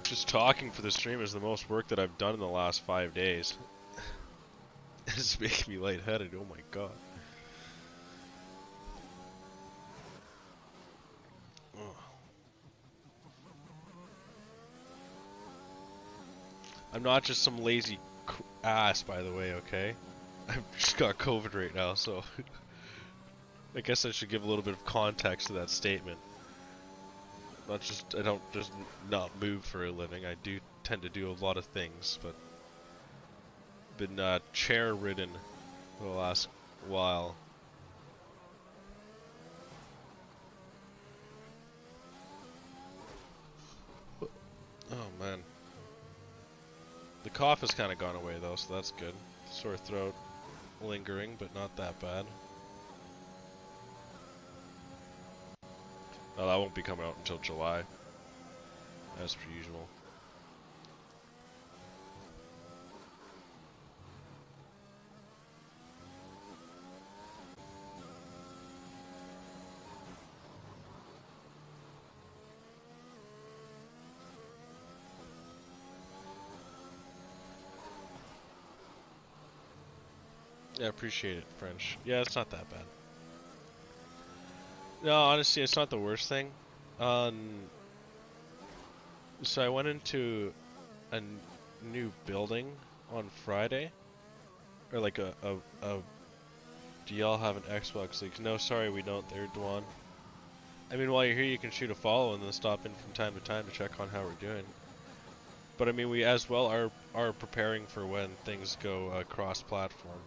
Just talking for the stream is the most work that I've done in the last 5 days. It's making me lightheaded, oh my god. I'm not just some lazy ass, by the way, okay? I've just got COVID right now, so I guess I should give a little bit of context to that statement. I don't just not move for a living. I do tend to do a lot of things, but been chair ridden for the last while. Oh man. The cough has kind of gone away though, so that's good. Sore throat lingering, but not that bad. Oh, that won't be coming out until July, as per usual. Yeah, appreciate it, French. Yeah, it's not that bad. No, honestly, it's not the worst thing. So I went into a new building on Friday, or like do y'all have an Xbox League? No, sorry, we don't there, Dwan. I mean, while you're here, you can shoot a follow and then stop in from time to time to check on how we're doing. But I mean, we as well are preparing for when things go cross-platform.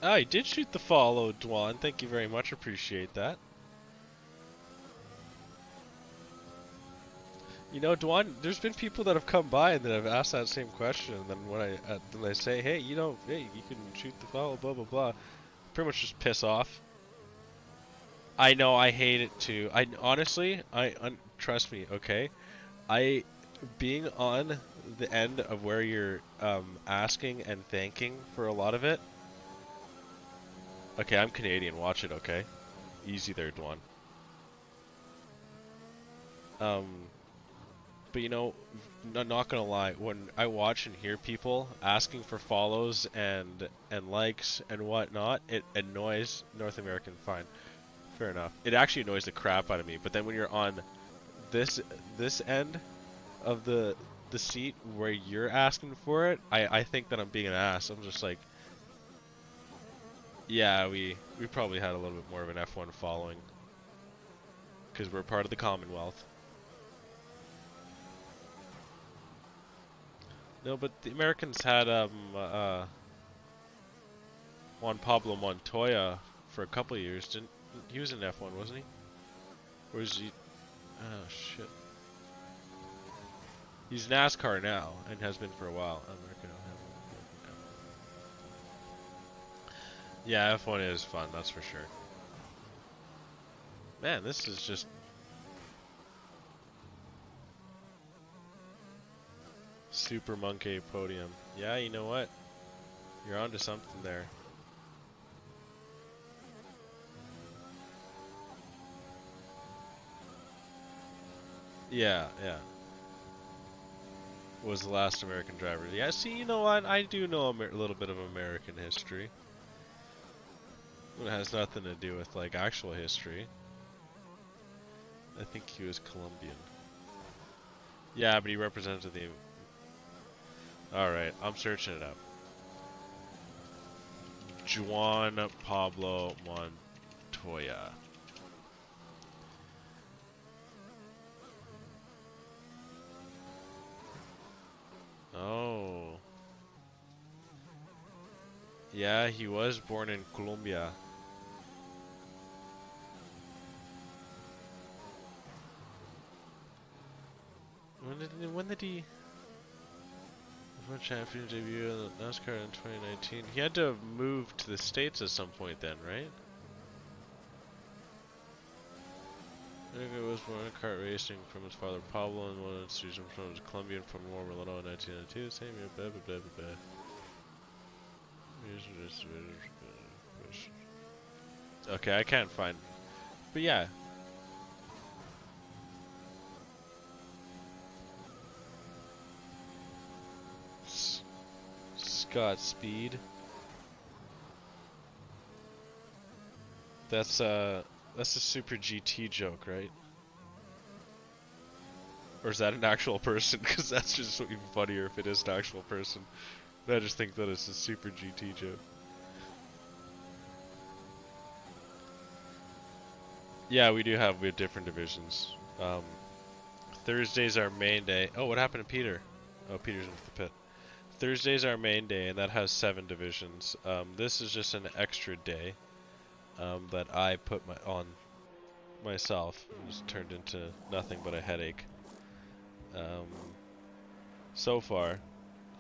I did shoot the follow, Dwan. Thank you very much. Appreciate that. You know, Dwan, there's been people that have come by and that have asked that same question, and then when I say, hey, you can shoot the follow, blah blah blah, pretty much just piss off. I know, I hate it too. I honestly, trust me, okay. Being on the end of where you're asking and thanking for a lot of it. Okay, I'm Canadian. Watch it, okay? Easy there, Dwan. But you know, I'm not gonna lie. When I watch and hear people asking for follows and likes and whatnot, it annoys North American. Fine, fair enough. It actually annoys the crap out of me. But then when you're on this end of the seat where you're asking for it, I think that I'm being an ass. I'm just like, yeah, we probably had a little bit more of an F1 following because we're part of the Commonwealth. No, but the Americans had Juan Pablo Montoya for a couple of years. Didn't he was in F1, wasn't he? Or is he? Oh shit. He's NASCAR now and has been for a while. Yeah, F1 is fun, that's for sure. Man, this is just Super Monkey podium. Yeah, you know what? You're onto something there. Yeah, yeah. Was the last American driver. Yeah, see, you know what? I do know a little bit of American history. It has nothing to do with, like, actual history. I think he was Colombian. Yeah, but he represented the... Alright, I'm searching it up. Juan Pablo Montoya. Oh. Yeah, he was born in Colombia. When did he World Champion debut in NASCAR in 2019? He had to have moved to the States at some point then, right? He was born in kart racing from his father Pablo and one institution from his Colombian from Warmer, Illinois in 1992. Same year, blah blah blah blah blah. Okay, I can't find. But yeah. Scott Speed. That's a Super GT joke, right? Or is that an actual person? Because that's just even funnier if it is an actual person. I just think that it's a Super GT joke. Yeah, we have different divisions. Thursday's our main day. Oh, what happened to Peter? Oh, Peter's into the pit. Thursday's our main day, and that has 7 divisions. This is just an extra day that I put on myself. It just turned into nothing but a headache. So far,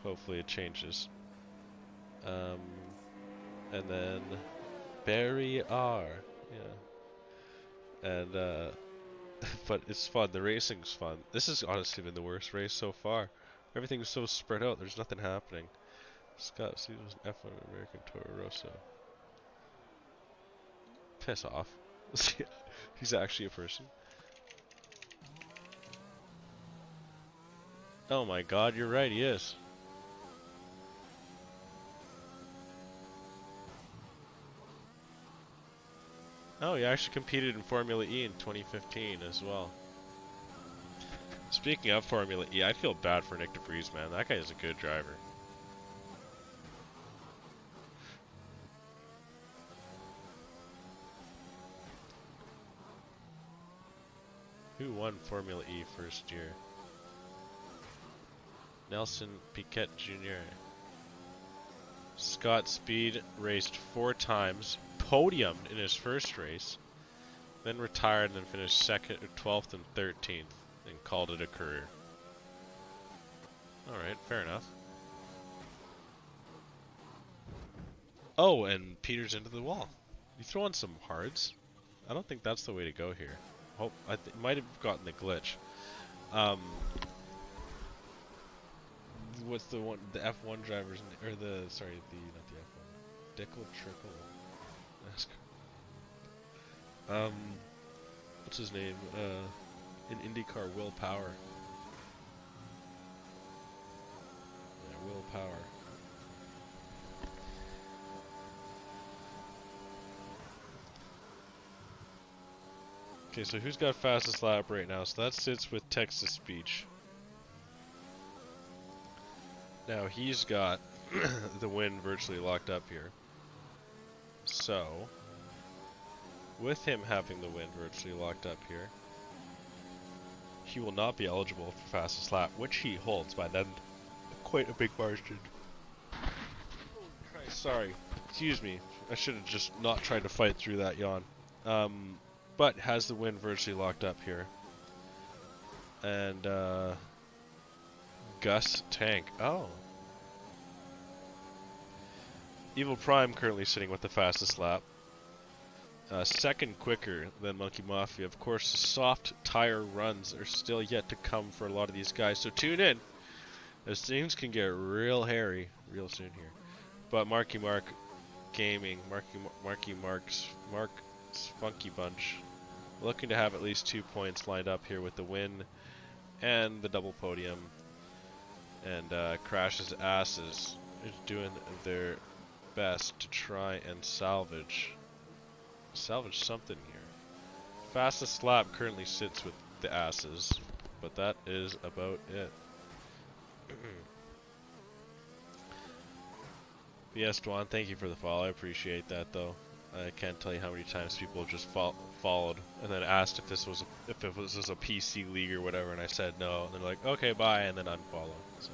hopefully it changes. And then Barry R. Yeah. And but it's fun. The racing's fun. This has honestly been the worst race so far. Everything's so spread out. There's nothing happening. Scott Seed was an F1 American Toro Rosso. Piss off. He's actually a person. Oh my god, you're right, he is. Oh, he actually competed in Formula E in 2015 as well. Speaking of Formula E, I feel bad for Nick DeVries, man. That guy is a good driver. Who won Formula E first year? Nelson Piquet Jr. Scott Speed raced 4 times, podiumed in his first race, then retired and then finished 2nd, 12th, and 13th, and called it a career. Alright, fair enough. Oh, and Peter's into the wall. You throw on some hards? I don't think that's the way to go here. Hope might have gotten the glitch. What's the one? The F1 drivers, or not the F1. Dickel Trickle. What's his name? In IndyCar, Will Power. Yeah, Will Power. Okay, so who's got fastest lap right now? So that sits with Texas Speech. Now he's got the win virtually locked up here. So, with him having the win virtually locked up here, he will not be eligible for fastest lap, which he holds by then quite a big margin. Sorry, excuse me. I should have just not tried to fight through that yawn. But has the win virtually locked up here. And Gus Tank. Oh. Evil Prime currently sitting with the fastest lap. Second quicker than Monkey Mafia. Of course, soft tire runs are still yet to come for a lot of these guys. So tune in As things can get real hairy real soon here. But Marky Mark Gaming, Mark's Funky Bunch, looking to have at least 2 points lined up here with the win and the double podium. And Crash's Asses is doing their best to try and salvage something here. Fastest lap currently sits with the Asses, but that is about it. Yes, Dwan, thank you for the follow. I appreciate that, though. I can't tell you how many times people have just followed and then asked if this was a PC league or whatever, and I said no. And they're like, okay, bye, and then unfollow. So.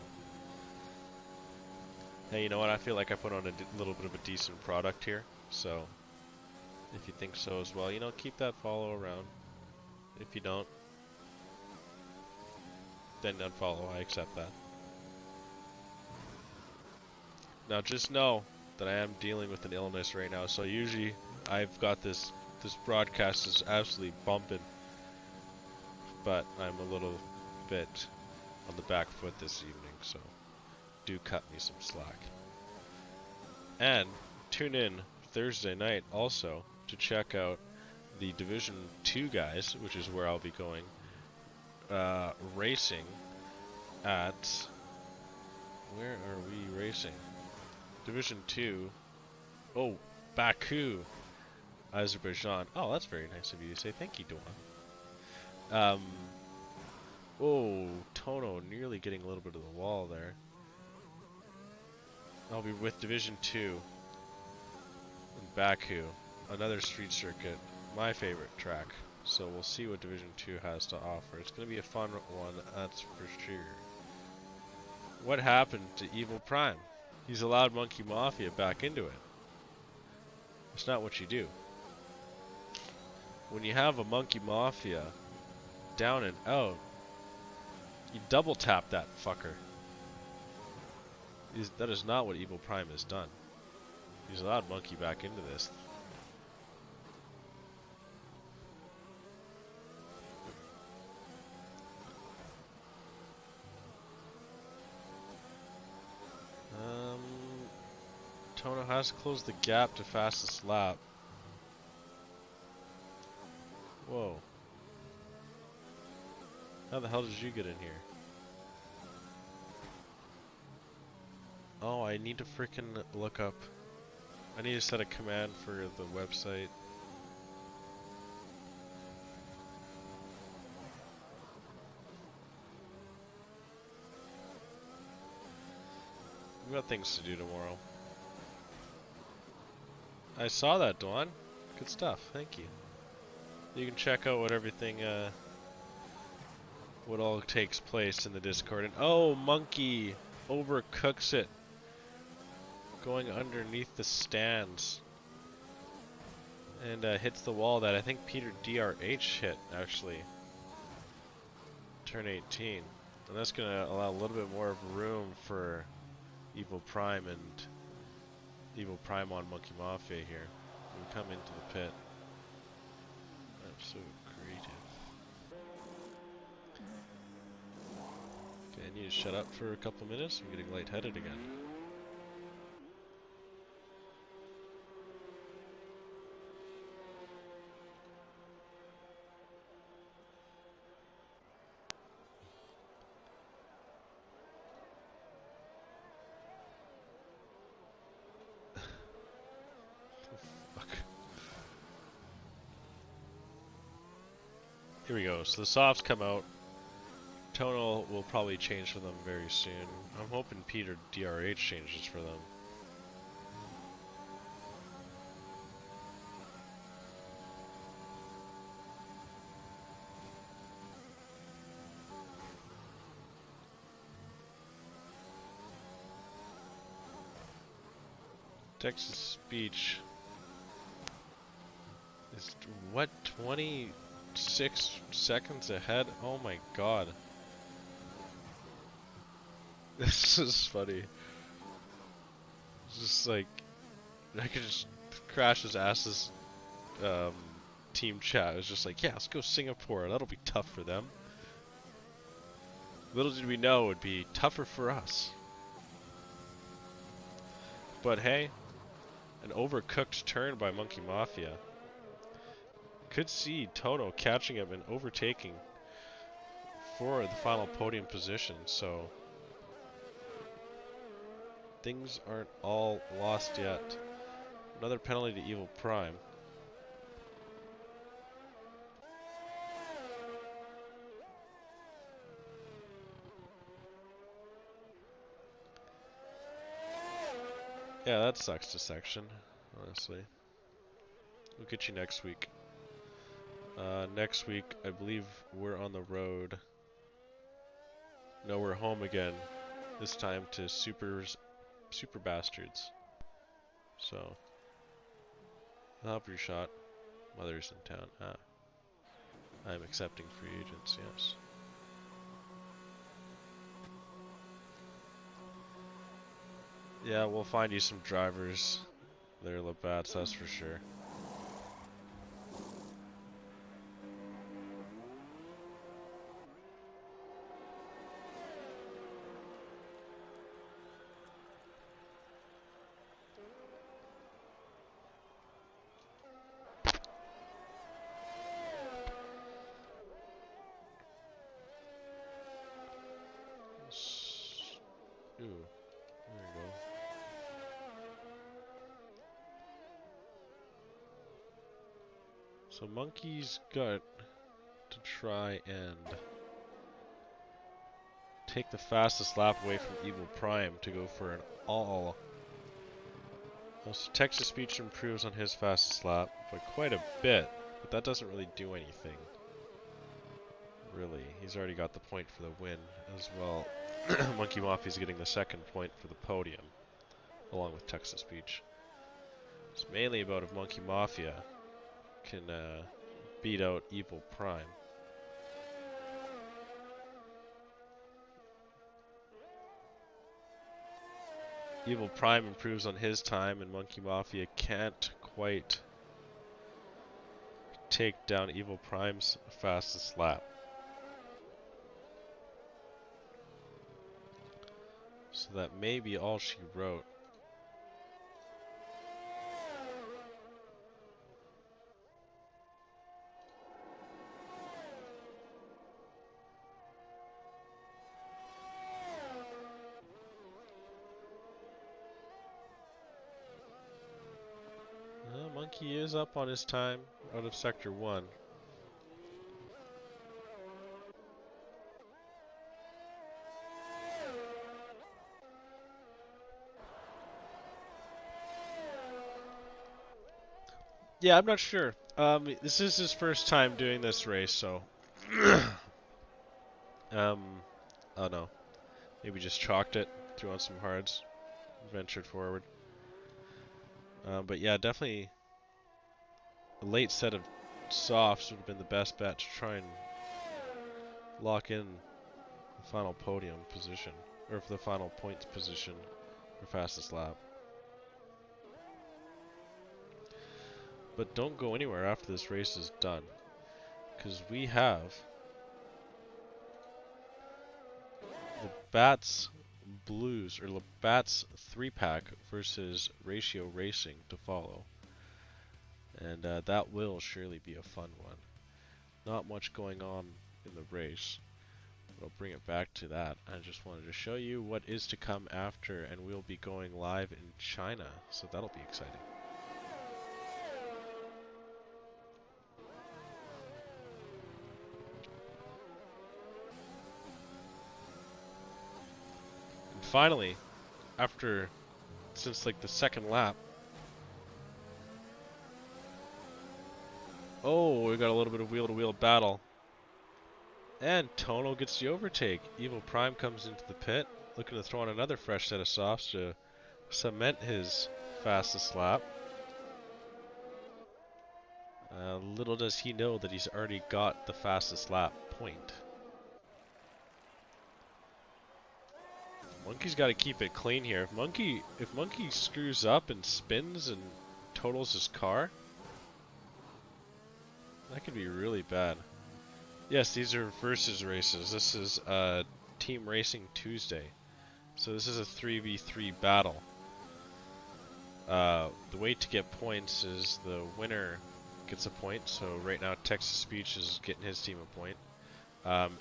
Hey, you know what? I feel like I put on a little bit of a decent product here, so if you think so as well, you know, keep that follow around. If you don't, then unfollow. I accept that. Now just know that I am dealing with an illness right now, so usually I've got this broadcast is absolutely bumping, but I'm a little bit on the back foot this evening, so do cut me some slack. And tune in Thursday night also to check out the Division 2 guys, which is where I'll be going, racing at, where are we racing? Division 2, oh, Baku, Azerbaijan. Oh, that's very nice of you to say. Thank you, Duan. Oh, Tono nearly getting a little bit of the wall there. I'll be with Division 2 in Baku, another street circuit, my favorite track. So we'll see what Division 2 has to offer. It's going to be a fun one, that's for sure. What happened to Evil Prime? He's allowed Monkey Mafia back into it. It's not what you do. When you have a Monkey Mafia down and out, you double tap that fucker. That is not what Evil Prime has done. He's allowed Monkey back into this. Tono has to close the gap to fastest lap. Whoa. How the hell did you get in here? Oh, I need to freaking look up. I need to set a command for the website. We've got things to do tomorrow. I saw that, Dawn. Good stuff. Thank you. You can check out what everything, what all takes place in the Discord. And oh, Monkey overcooks it, going underneath the stands, and hits the wall that I think Peter DRH hit actually. Turn 18, and that's gonna allow a little bit more of room for Evil Prime and Evil Prime on Monkey Mafia here. We come into the pit. I'm so creative. Okay, I need to shut up for a couple minutes. I'm getting lightheaded again. Here we go. So the softs come out. Tonal will probably change for them very soon. I'm hoping Peter DRH changes for them. Texas speech is what, 26 seconds ahead? Oh my god. This is funny. It's just like, I could just crash his ass's team chat. It was just like, yeah, let's go Singapore. That'll be tough for them. Little did we know it would be tougher for us. But hey, an overcooked turn by Monkey Mafia. Could see Toto catching him and overtaking for the final podium position, so things aren't all lost yet. Another penalty to Evil Prime. Yeah, that sucks to section, honestly. We'll get you next week. Next week, I believe we're on the road. No, we're home again. This time to Super Bastards. So, help your shot. Mother's in town. Ah. I'm accepting free agents, yes. Yeah, we'll find you some drivers. They're Labatt's, that's for sure. Ooh, there we go. So Monkey's got to try and take the fastest lap away from Evil Prime to go for an all. So Texas Speech improves on his fastest lap by quite a bit, but that doesn't really do anything. Really, he's already got the point for the win as well. Monkey Mafia's getting the second point for the podium, along with Texas Speech. It's mainly about if Monkey Mafia can beat out Evil Prime. Evil Prime improves on his time, and Monkey Mafia can't quite take down Evil Prime's fastest lap. So that may be all she wrote. Monkey is up on his time out of Sector 1. Yeah, I'm not sure. This is his first time doing this race, so I don't know. Maybe just chalked it, threw on some hards, ventured forward. But yeah, definitely a late set of softs would have been the best bet to try and lock in the final podium position, or for the final points position for fastest lap. But don't go anywhere after this race is done, because we have Labatt's Blues, or Labatt's 3-pack versus Ratio Racing to follow. And that will surely be a fun one. Not much going on in the race, but I'll bring it back to that. I just wanted to show you what is to come after, and we'll be going live in China, so that'll be exciting. And finally, since like the second lap, oh, we got a little bit of wheel-to-wheel battle. And Tono gets the overtake. Evil Prime comes into the pit, looking to throw on another fresh set of softs to cement his fastest lap. Little does he know that he's already got the fastest lap point. Monkey's got to keep it clean here. If Monkey screws up and spins and totals his car, that could be really bad. Yes, these are versus races. This is Team Racing Tuesday. So this is a 3v3 battle. The way to get points is the winner gets a point. So right now Texas Speech is getting his team a point.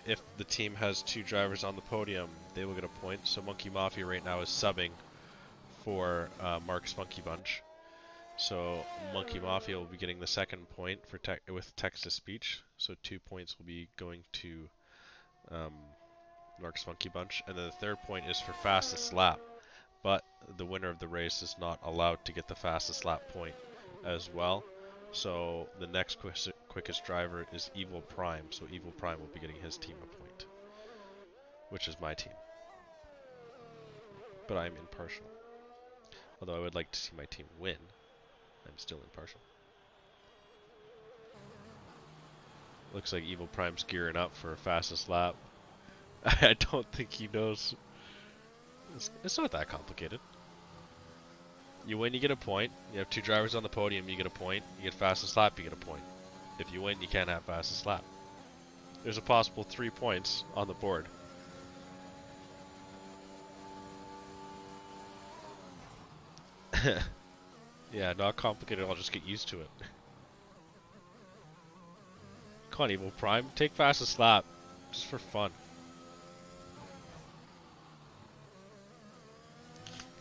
If the team has 2 drivers on the podium, they will get a point. So Monkey Mafia right now is subbing for Mark's Monkey Bunch. So Monkey Mafia will be getting the second point for with Texas Speech. So 2 points will be going to Mark's Monkey Bunch, and then the third point is for fastest lap. But the winner of the race is not allowed to get the fastest lap point as well. So the next quickest driver is Evil Prime. So Evil Prime will be getting his team a point, which is my team. But I'm impartial. Although I would like to see my team win, I'm still impartial. Looks like Evil Prime's gearing up for fastest lap. I don't think he knows. It's not that complicated. You win, you get a point. You have 2 drivers on the podium, you get a point. You get fastest lap, you get a point. If you win, you can't have fastest lap. There's a possible 3 points on the board. Yeah, not complicated. I'll just get used to it. Come on, Evil Prime. Take fastest lap. Just for fun.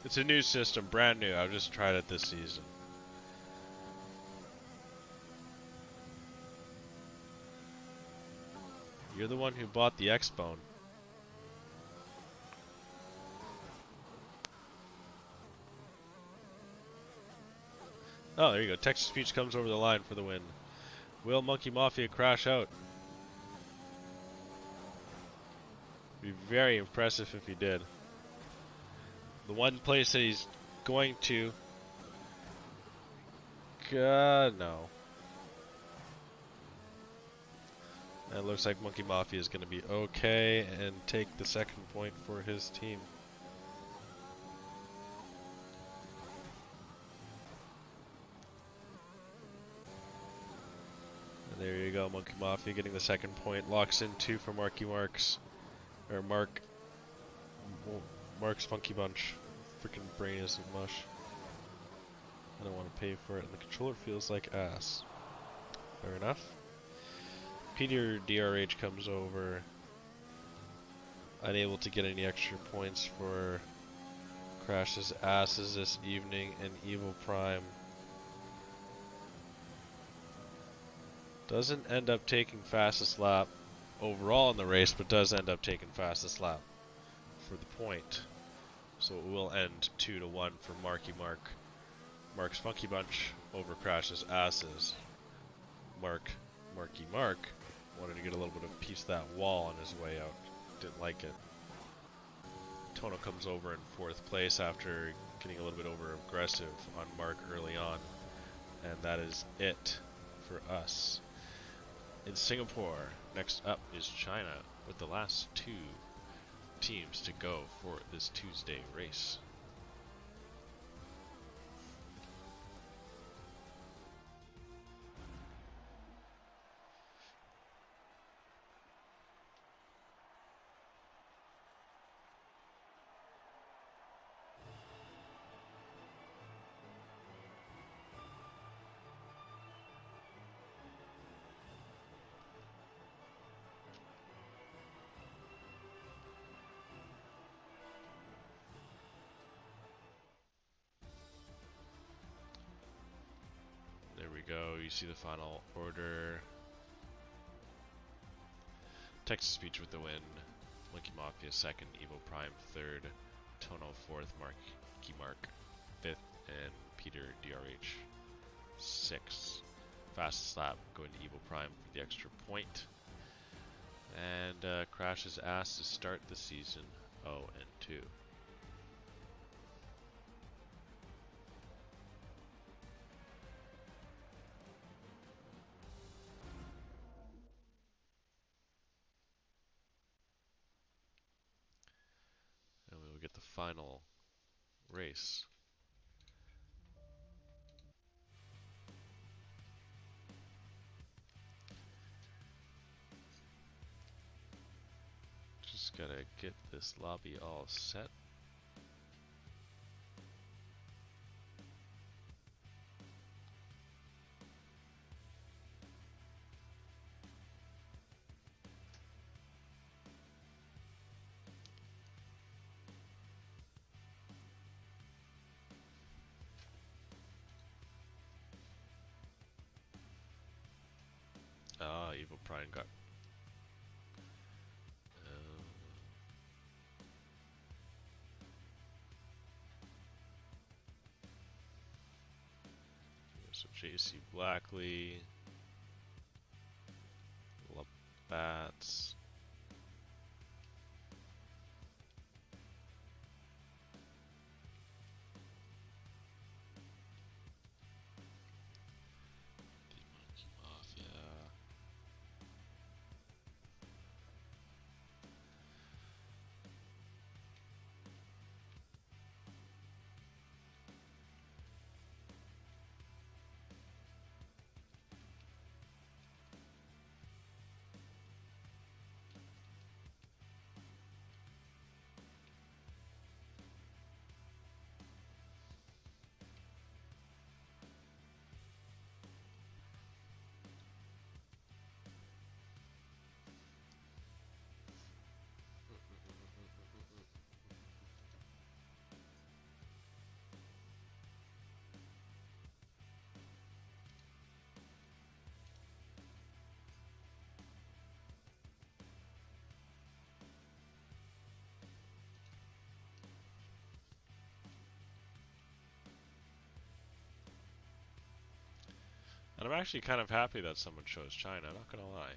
It's a new system, brand new. I've just tried it this season. You're the one who bought the X-Bone. Oh, there you go. Texas Speech comes over the line for the win. Will Monkey Mafia crash out? Be very impressive if he did. The one place that he's going to... no. And it looks like Monkey Mafia is going to be okay and take the second point for his team. And there you go, Monkey Mafia getting the second point. Locks in 2 for Marky Marks. Or Mark's Funky Bunch. Freaking brain isn't mush. I don't want to pay for it, and the controller feels like ass. Fair enough. Peter DRH comes over. Unable to get any extra points for Crash's asses this evening, and Evil Prime doesn't end up taking fastest lap overall in the race, but does end up taking fastest lap for the point. So it will end 2-1 for Mark's Funky Bunch over Crash's asses. Marky Mark wanted to get a little bit of a piece of that wall on his way out. Didn't like it. Tono comes over in 4th place after getting a little bit over aggressive on Mark early on. And that is it for us. In Singapore, next up is China with the last 2 teams to go for this Tuesday race. There we go, you see the final order. Texas Speech with the win. Monkey Mafia 2nd, Evil Prime 3rd, Tono 4th, Marky Mark 5th, and Peter DRH 6th. Fastest lap going to Evil Prime for the extra point. And Crash's ass to start the season 0-2. And we will get the final race. Just Gotta get this lobby all set. Ah, Evil Prime got... so JC Blackley, Labats, Mafia. And I'm actually kind of happy that someone chose China, not gonna lie.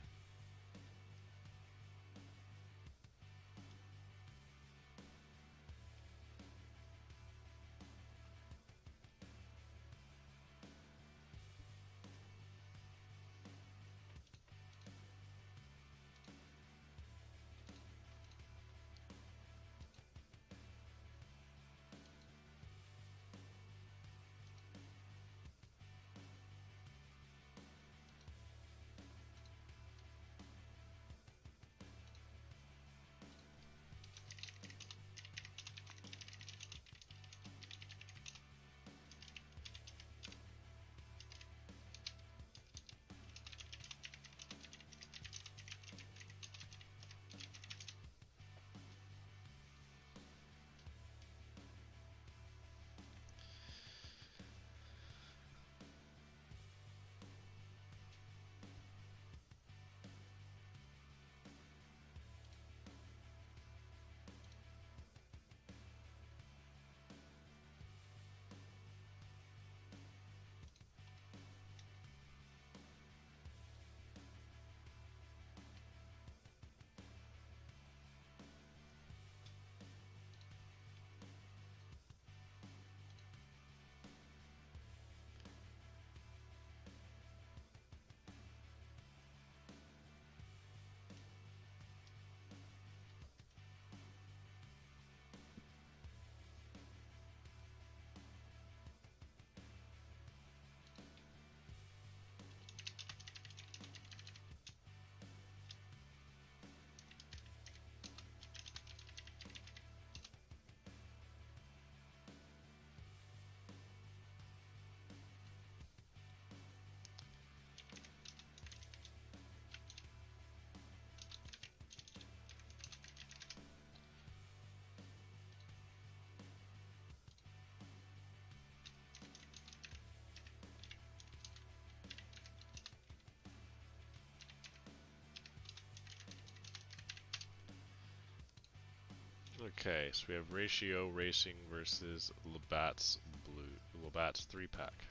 Okay, so we have Ratio Racing versus Labatt's Blue. Labatt's 3-pack.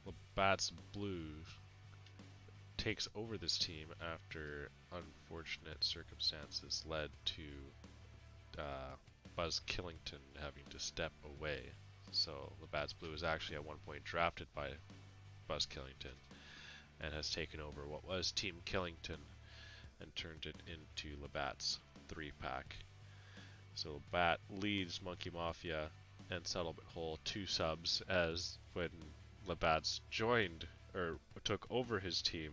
Labatt's Blue takes over this team after unfortunate circumstances led to Buzz Killington having to step away. So Labatt's Blue was actually at one point drafted by Buzz Killington and has taken over what was Team Killington and turned it into Labatt's 3-pack. So Bat leads Monkey Mafia and Settlement Hole 2 subs, as when Labatt's joined or took over his team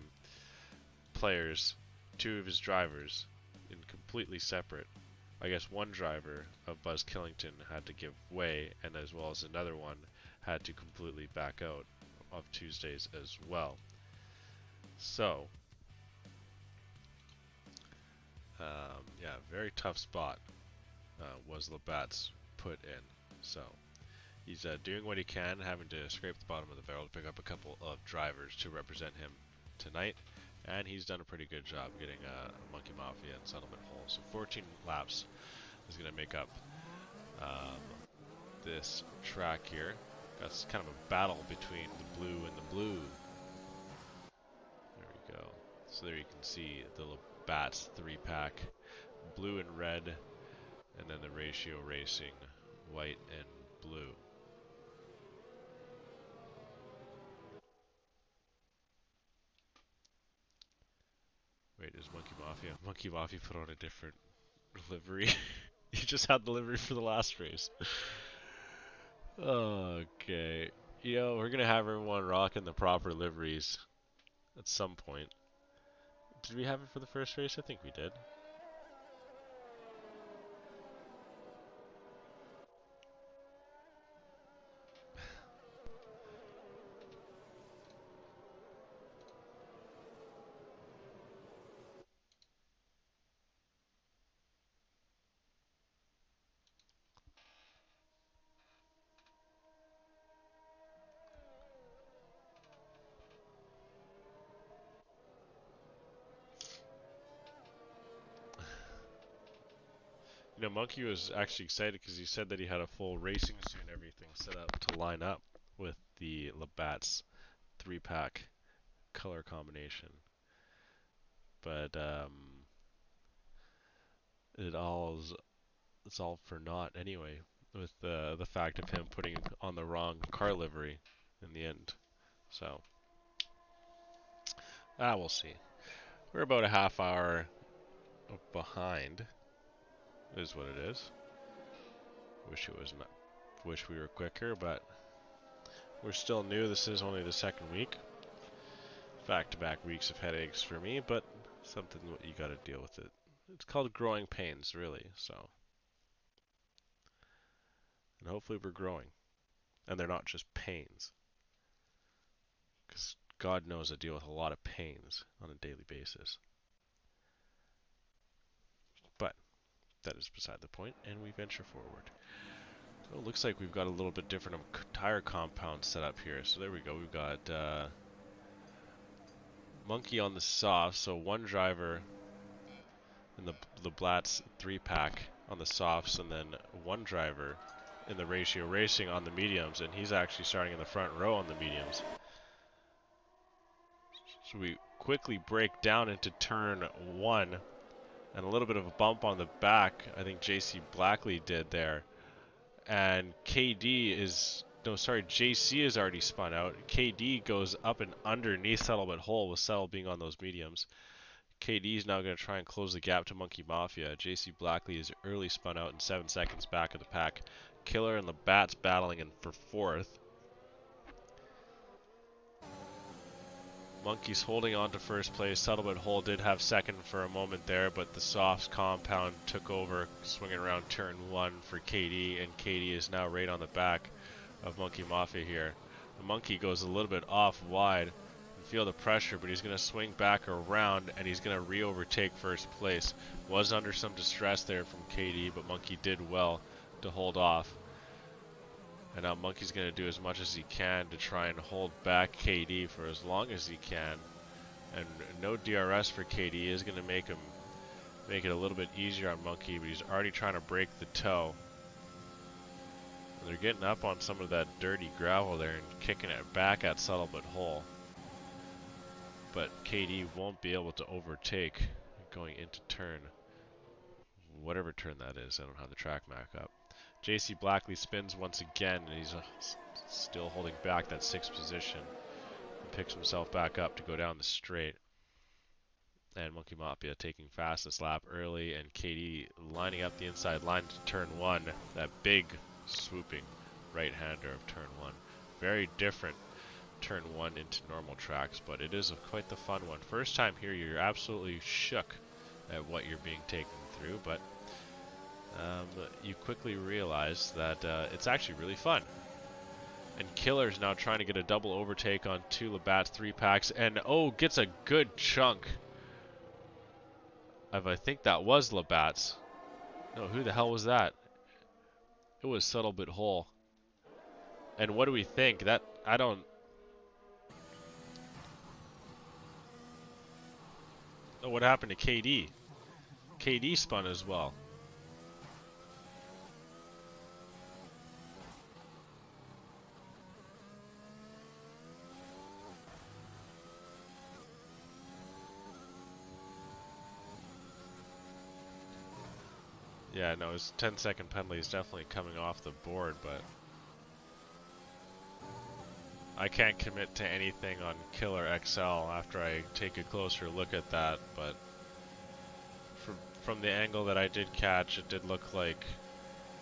players, 2 of his drivers in completely separate. I guess one driver of Buzz Killington had to give way, and as well as another one had to completely back out of Tuesdays as well. So, yeah, very tough spot was Labatt's put in. So, he's doing what he can, having to scrape the bottom of the barrel to pick up a couple of drivers to represent him tonight. And he's done a pretty good job getting Monkey Mafia and Settlement Hole. So 14 laps is going to make up this track here. That's kind of a battle between the blue and the blue. There we go. So there you can see the Labatt's 3-pack, blue and red, and then the Ratio Racing, white and blue. Wait, is Monkey Mafia? Monkey Mafia put on a different livery. He just had the livery for the last race. Okay. You know, we're gonna have everyone rocking the proper liveries at some point. Did we have it for the first race? I think we did. You know, Monkey was actually excited because he said that he had a full racing suit and everything set up to line up with the Labatt's 3-pack color combination. But it's all for naught anyway, with the fact of him putting on the wrong car livery in the end. So, we'll see. We're about a half hour behind, is what it is. Wish we were quicker, but we're still new. This is only the second week. Back-to-back weeks of headaches for me, but something you gotta deal with it. It's called growing pains, really, so. And hopefully we're growing. And they're not just pains. Because God knows I deal with a lot of pains on a daily basis. But that is beside the point, and we venture forward. So it looks like we've got a little bit different tire compound set up here. So there we go. We've got Monkey on the soft, so one driver in the Blatz 3-pack on the softs, and then one driver in the Ratio Racing on the mediums, and he's actually starting in the front row on the mediums. So we quickly break down into turn 1, and a little bit of a bump on the back, I think JC Blackley did there. And JC is already spun out. KD goes up and underneath Settlement Hole, with Settle being on those mediums. KD is now going to try and close the gap to Monkey Mafia. JC Blackley is early spun out and 7 seconds back of the pack. Killer and Labatt's battling in for 4th. Monkey's holding on to first place. Settlement Hole did have second for a moment there, but the softs compound took over, swinging around turn 1 for KD, and KD is now right on the back of Monkey Mafia here. The Monkey goes a little bit off wide. Feel the pressure, but he's going to swing back around, and he's going to re-overtake first place. Was under some distress there from KD, but Monkey did well to hold off. And now Monkey's going to do as much as he can to try and hold back KD for as long as he can. And no DRS for KD is going to make it a little bit easier on Monkey, but he's already trying to break the toe. And they're getting up on some of that dirty gravel there and kicking it back at Settlement Hole. But KD won't be able to overtake going into turn, whatever turn that is. I don't have the track map up. JC Blackley spins once again, and he's still holding back that 6th position. And picks himself back up to go down the straight. And Monkey Mafia taking fastest lap early, and KD lining up the inside line to turn 1. That big swooping right-hander of turn 1. Very different turn 1 into normal tracks, but it is quite the fun one. First time here, you're absolutely shook at what you're being taken through, but you quickly realize that it's actually really fun. And Killer's now trying to get a double overtake on 2 Labatt's 3-packs, and oh, gets a good chunk of, I think that was Labatt's. No, who the hell was that? It was Subtle Bit Hole. And what do we think? That, I don't... Oh, what happened to KD? KD spun as well. Yeah, no, his 10-second penalty is definitely coming off the board, but I can't commit to anything on Killer XL after I take a closer look at that, but from the angle that I did catch, it did look like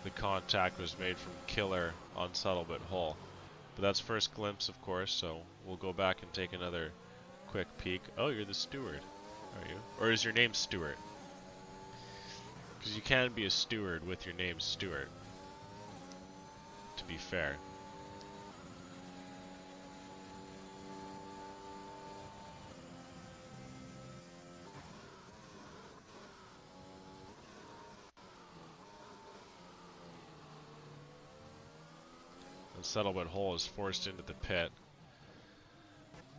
the contact was made from Killer on Subtle Bit Hole. But that's first glimpse, of course, so we'll go back and take another quick peek. Oh, you're the steward, are you? Or is your name Stewart? Because you can be a steward with your name Stewart, to be fair. And Subtle Bit Hole is forced into the pit.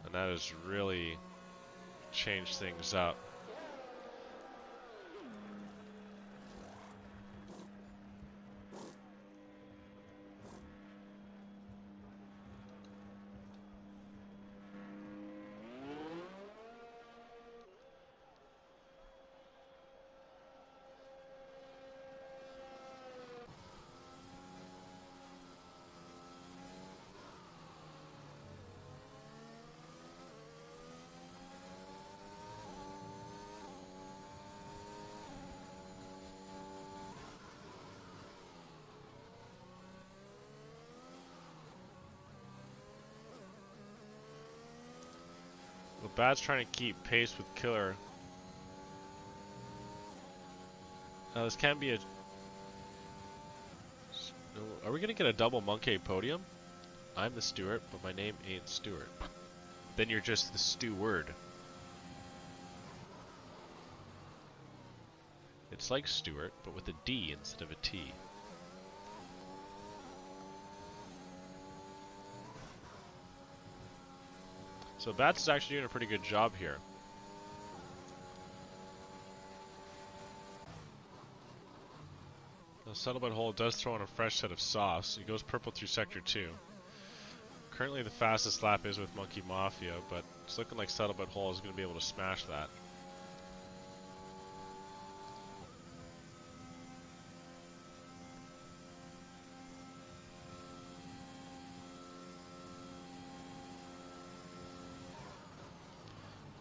And that has really changed things up. Bad's trying to keep pace with Killer. This can be a... Are we going to get a double Monkey podium? I'm the Stewart, but my name ain't Stewart. Then you're just the steward. It's like Stewart, but with a D instead of a T. So Bats is actually doing a pretty good job here. The Subtle Bit Hole does throw in a fresh set of sauce. He goes purple through Sector 2. Currently the fastest lap is with Monkey Mafia, but it's looking like Subtle Bit Hole is going to be able to smash that.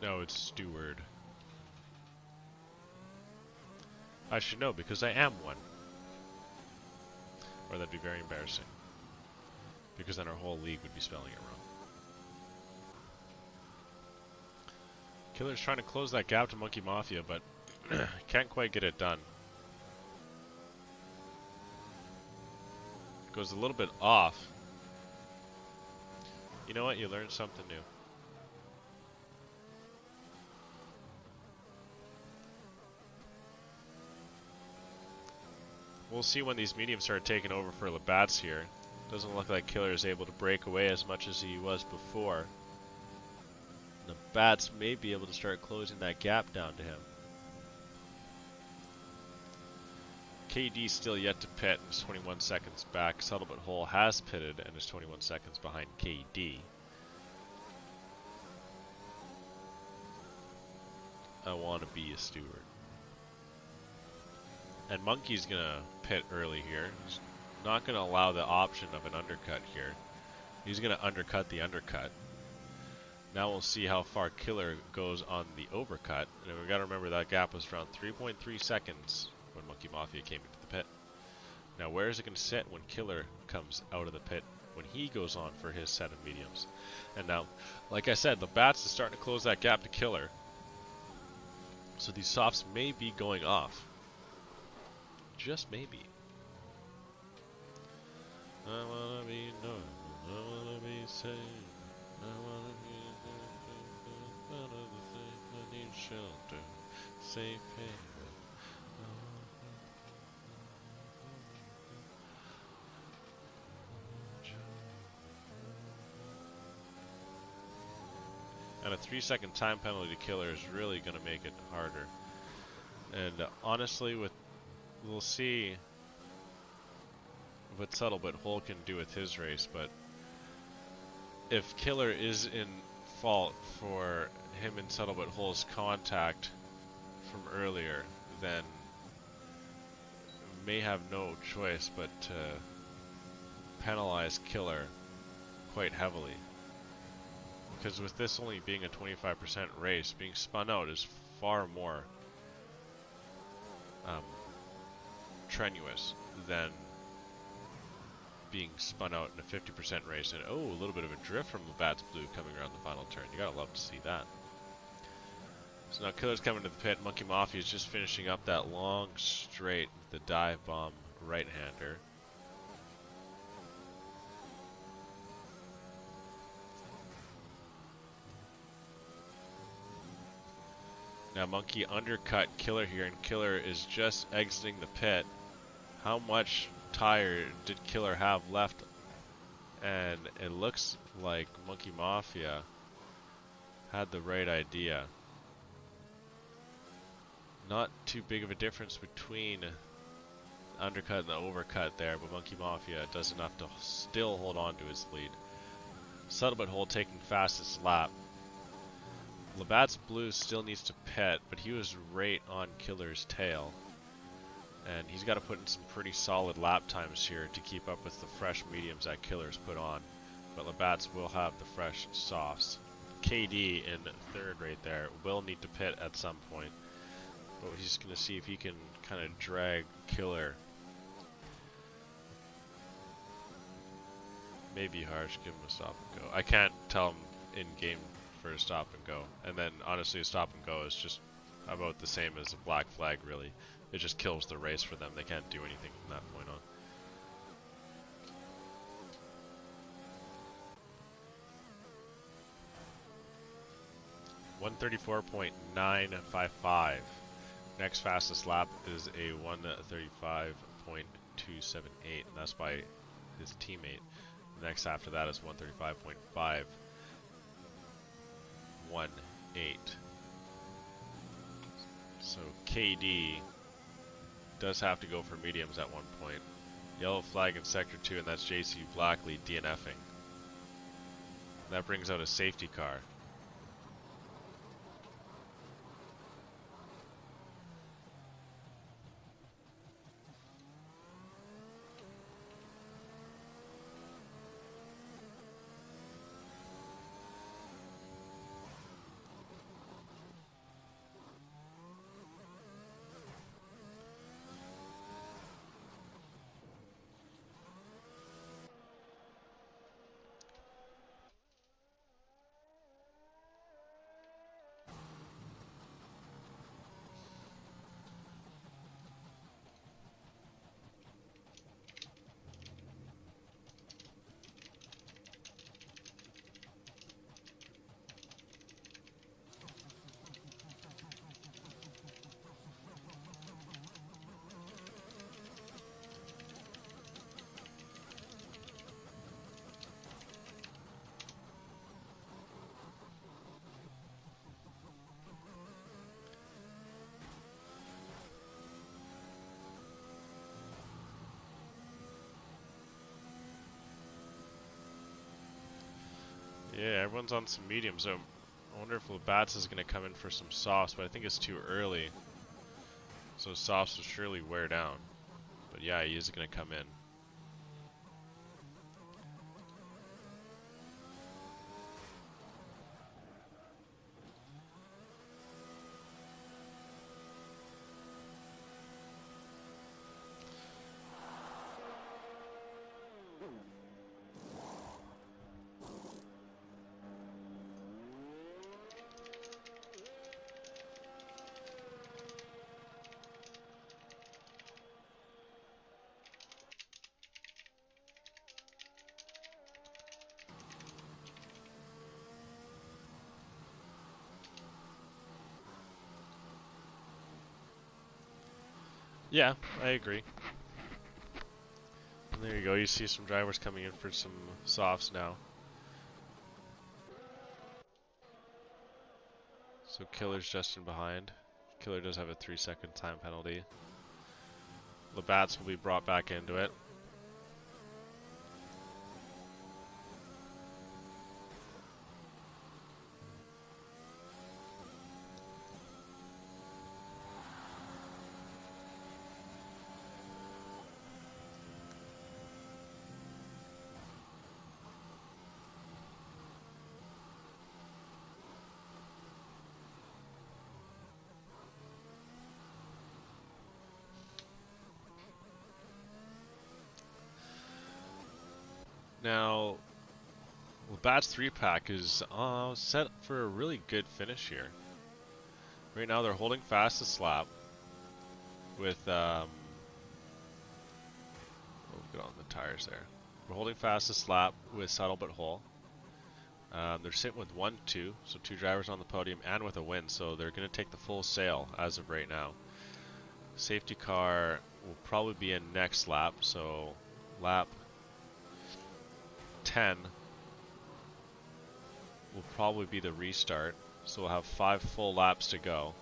No, it's Steward. I should know because I am one. Or that'd be very embarrassing. Because then our whole league would be spelling it wrong. Killer's trying to close that gap to Monkey Mafia, but can't quite get it done. Goes a little bit off. You know what? You learned something new. We'll see when these mediums start taking over for Labatt's here. Doesn't look like Killer is able to break away as much as he was before. Labatt's may be able to start closing that gap down to him. KD still yet to pit and is 21 seconds back. Subtle Bit Hole has pitted and is 21 seconds behind KD. I want to be a steward. And Monkey's going to pit early here. He's not going to allow the option of an undercut here. He's going to undercut the undercut. Now we'll see how far Killer goes on the overcut. And we've got to remember that gap was around 3.3 seconds when Monkey Mafia came into the pit. Now where is it going to sit when Killer comes out of the pit when he goes on for his set of mediums? And now, like I said, the Bats is starting to close that gap to Killer. So these softs may be going off. Just maybe. I wanna be normal, I wanna be safe, I wanna be none of the things I need shelter, safe haven. And a 3-second time penalty to killer is really gonna make it harder. And honestly, we'll see what Subtle But Whole can do with his race, but if Killer is in fault for him and Subtle But Whole's contact from earlier, then may have no choice but to penalize Killer quite heavily. Because with this only being a 25% race, being spun out is far more strenuous than being spun out in a 50% race. And oh, a little bit of a drift from Labatt's Blue coming around the final turn. You gotta love to see that. So now Killer's coming to the pit. Monkey Mafia is just finishing up that long straight with the dive bomb right-hander. Now Monkey undercut Killer here, and Killer is just exiting the pit. How much tire did Killer have left? And it looks like Monkey Mafia had the right idea. Not too big of a difference between the undercut and the overcut there, but Monkey Mafia does enough to still hold on to his lead. Subtle But Whole taking fastest lap. Labatt's Blue still needs to pit, but he was right on Killer's tail. And he's got to put in some pretty solid lap times here to keep up with the fresh mediums that Killer's put on. But Labatt's will have the fresh softs. KD in third right there will need to pit at some point. But he's just going to see if he can kind of drag Killer. Maybe harsh, give him a stop and go. I can't tell him in game for a stop and go. And then honestly a stop and go is just about the same as a black flag really. It just kills the race for them. They can't do anything from that point on. 134.955. Next fastest lap is a 135.278, and that's by his teammate. The next after that is 135.518. So KD does have to go for mediums at one point. Yellow flag in sector 2, and that's JC Blackley DNFing. That brings out a safety car. Yeah, everyone's on some mediums. I wonder if Labatt's is going to come in for some softs, but I think it's too early. So softs will surely wear down. But yeah, he is going to come in. Yeah, I agree. And there you go. You see some drivers coming in for some softs now. So Killer's just in behind. Killer does have a 3-second time penalty. Labatt's will be brought back into it. Now, Labatt's 3-pack is set for a really good finish here. Right now they're holding fast this lap with, we'll get on the tires there. We're holding fast this lap with Subtle but Whole. They're sitting with 1-2, so 2 drivers on the podium and with a win, so they're going to take the full sail as of right now. Safety car will probably be in next lap, so lap 10 will probably be the restart, so we'll have 5 full laps to go.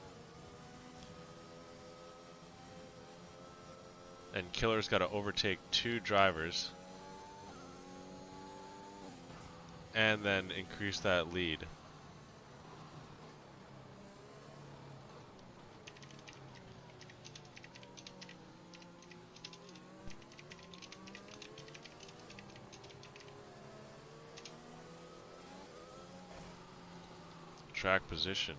And Killer's got to overtake 2 drivers and then increase that lead. Track position.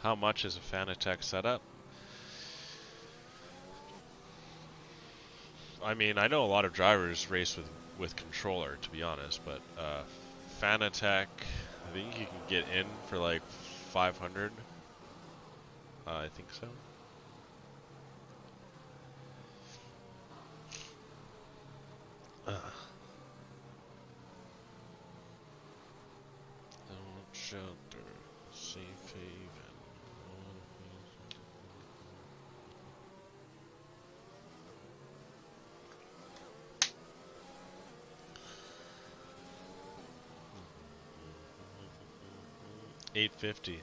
How much is a Fanatec setup? I mean, I know a lot of drivers race with controller, to be honest, but Fanatec, I think you can get in for like 500. I think so. Don't shelter, safe haven. $850.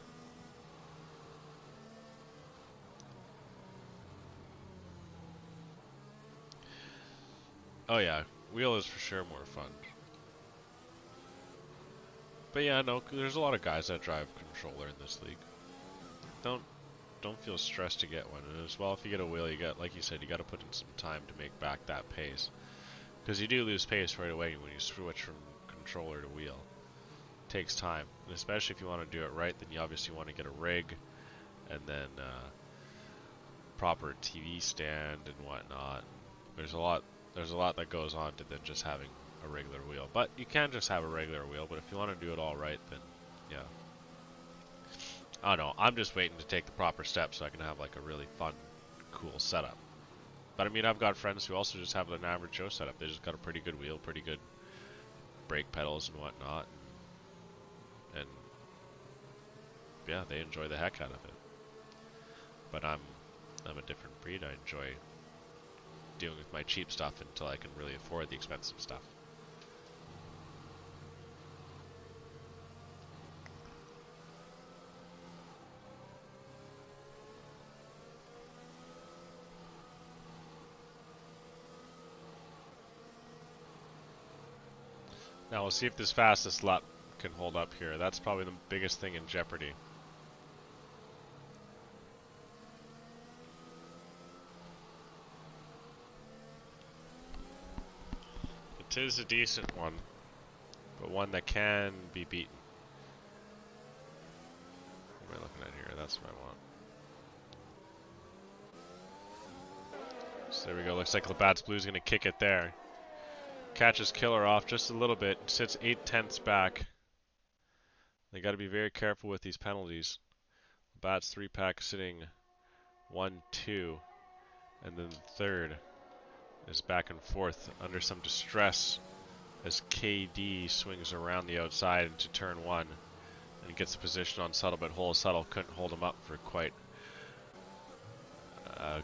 Oh yeah, wheel is for sure more fun. But yeah, no, there's a lot of guys that drive controller in this league. Don't feel stressed to get one. And as well, if you get a wheel, you got, like you said, you got to put in some time to make back that pace. Because you do lose pace right away when you switch from controller to wheel. It takes time, and especially if you want to do it right, then you obviously want to get a rig, and then proper TV stand and whatnot. There's a lot that goes on to then just having a regular wheel. But you can just have a regular wheel, but if you want to do it all right, then yeah. I don't know, I'm just waiting to take the proper steps so I can have like a really fun, cool setup. But I mean, I've got friends who also just have an average Joe setup. They just got a pretty good wheel, pretty good brake pedals and whatnot. And yeah, they enjoy the heck out of it. But I'm a different breed. I enjoy dealing with my cheap stuff until I can really afford the expensive stuff. Now we'll see if this fastest lap can hold up here. That's probably the biggest thing in jeopardy. It is a decent one, but one that can be beaten. What am I looking at here? That's what I want. So there we go. Looks like Labatt's Blue's going to kick it there. Catches Killer off just a little bit, sits 8/10 back. They got to be very careful with these penalties. Labatt's 3-pack sitting 1-2, and then third is back and forth under some distress as KD swings around the outside into turn 1 and gets a position on Subtle but Whole. Subtle couldn't hold him up for quite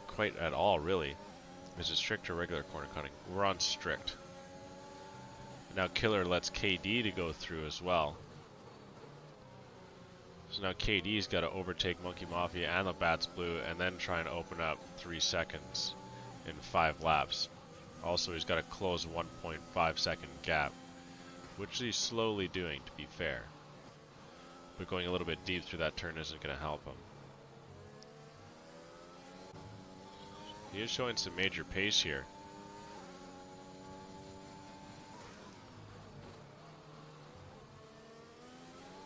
quite at all, really. Is it strict or regular corner cutting? We're on strict. Now Killer lets KD to go through as well. So now KD's got to overtake Monkey Mafia and the Bats Blue and then try and open up 3 seconds in 5 laps. Also, he's got to close a 1.5 second gap, which he's slowly doing, to be fair. But going a little bit deep through that turn isn't going to help him. He is showing some major pace here.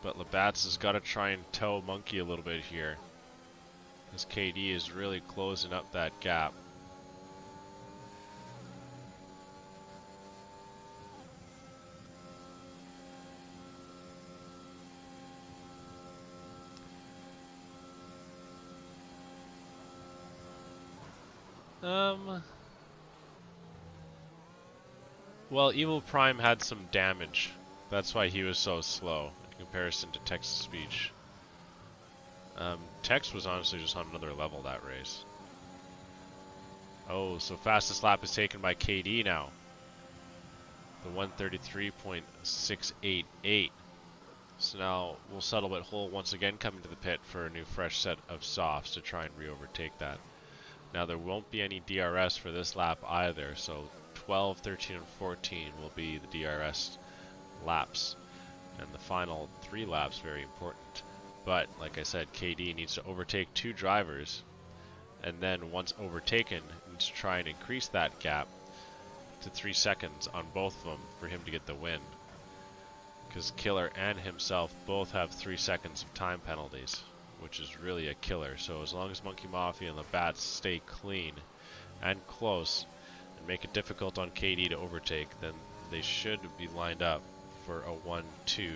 But Labatt's has got to try and tow Monkey a little bit here, as KD is really closing up that gap. Well, Evil Prime had some damage. That's why he was so slow in comparison to Tex's speech. Tex was honestly just on another level that race. Oh, so fastest lap is taken by KD now. The 133.688. So now we'll settle at Hole once again coming to the pit for a new fresh set of softs to try and re-overtake that. Now there won't be any DRS for this lap either, so 12, 13, and 14 will be the DRS laps. And the final 3 laps, very important. But, like I said, KD needs to overtake 2 drivers, and then once overtaken, needs to try and increase that gap to 3 seconds on both of them for him to get the win. Because Killer and himself both have 3 seconds of time penalties, which is really a killer. So as long as Monkey Mafia and the Bats stay clean and close and make it difficult on KD to overtake, then they should be lined up for a 1-2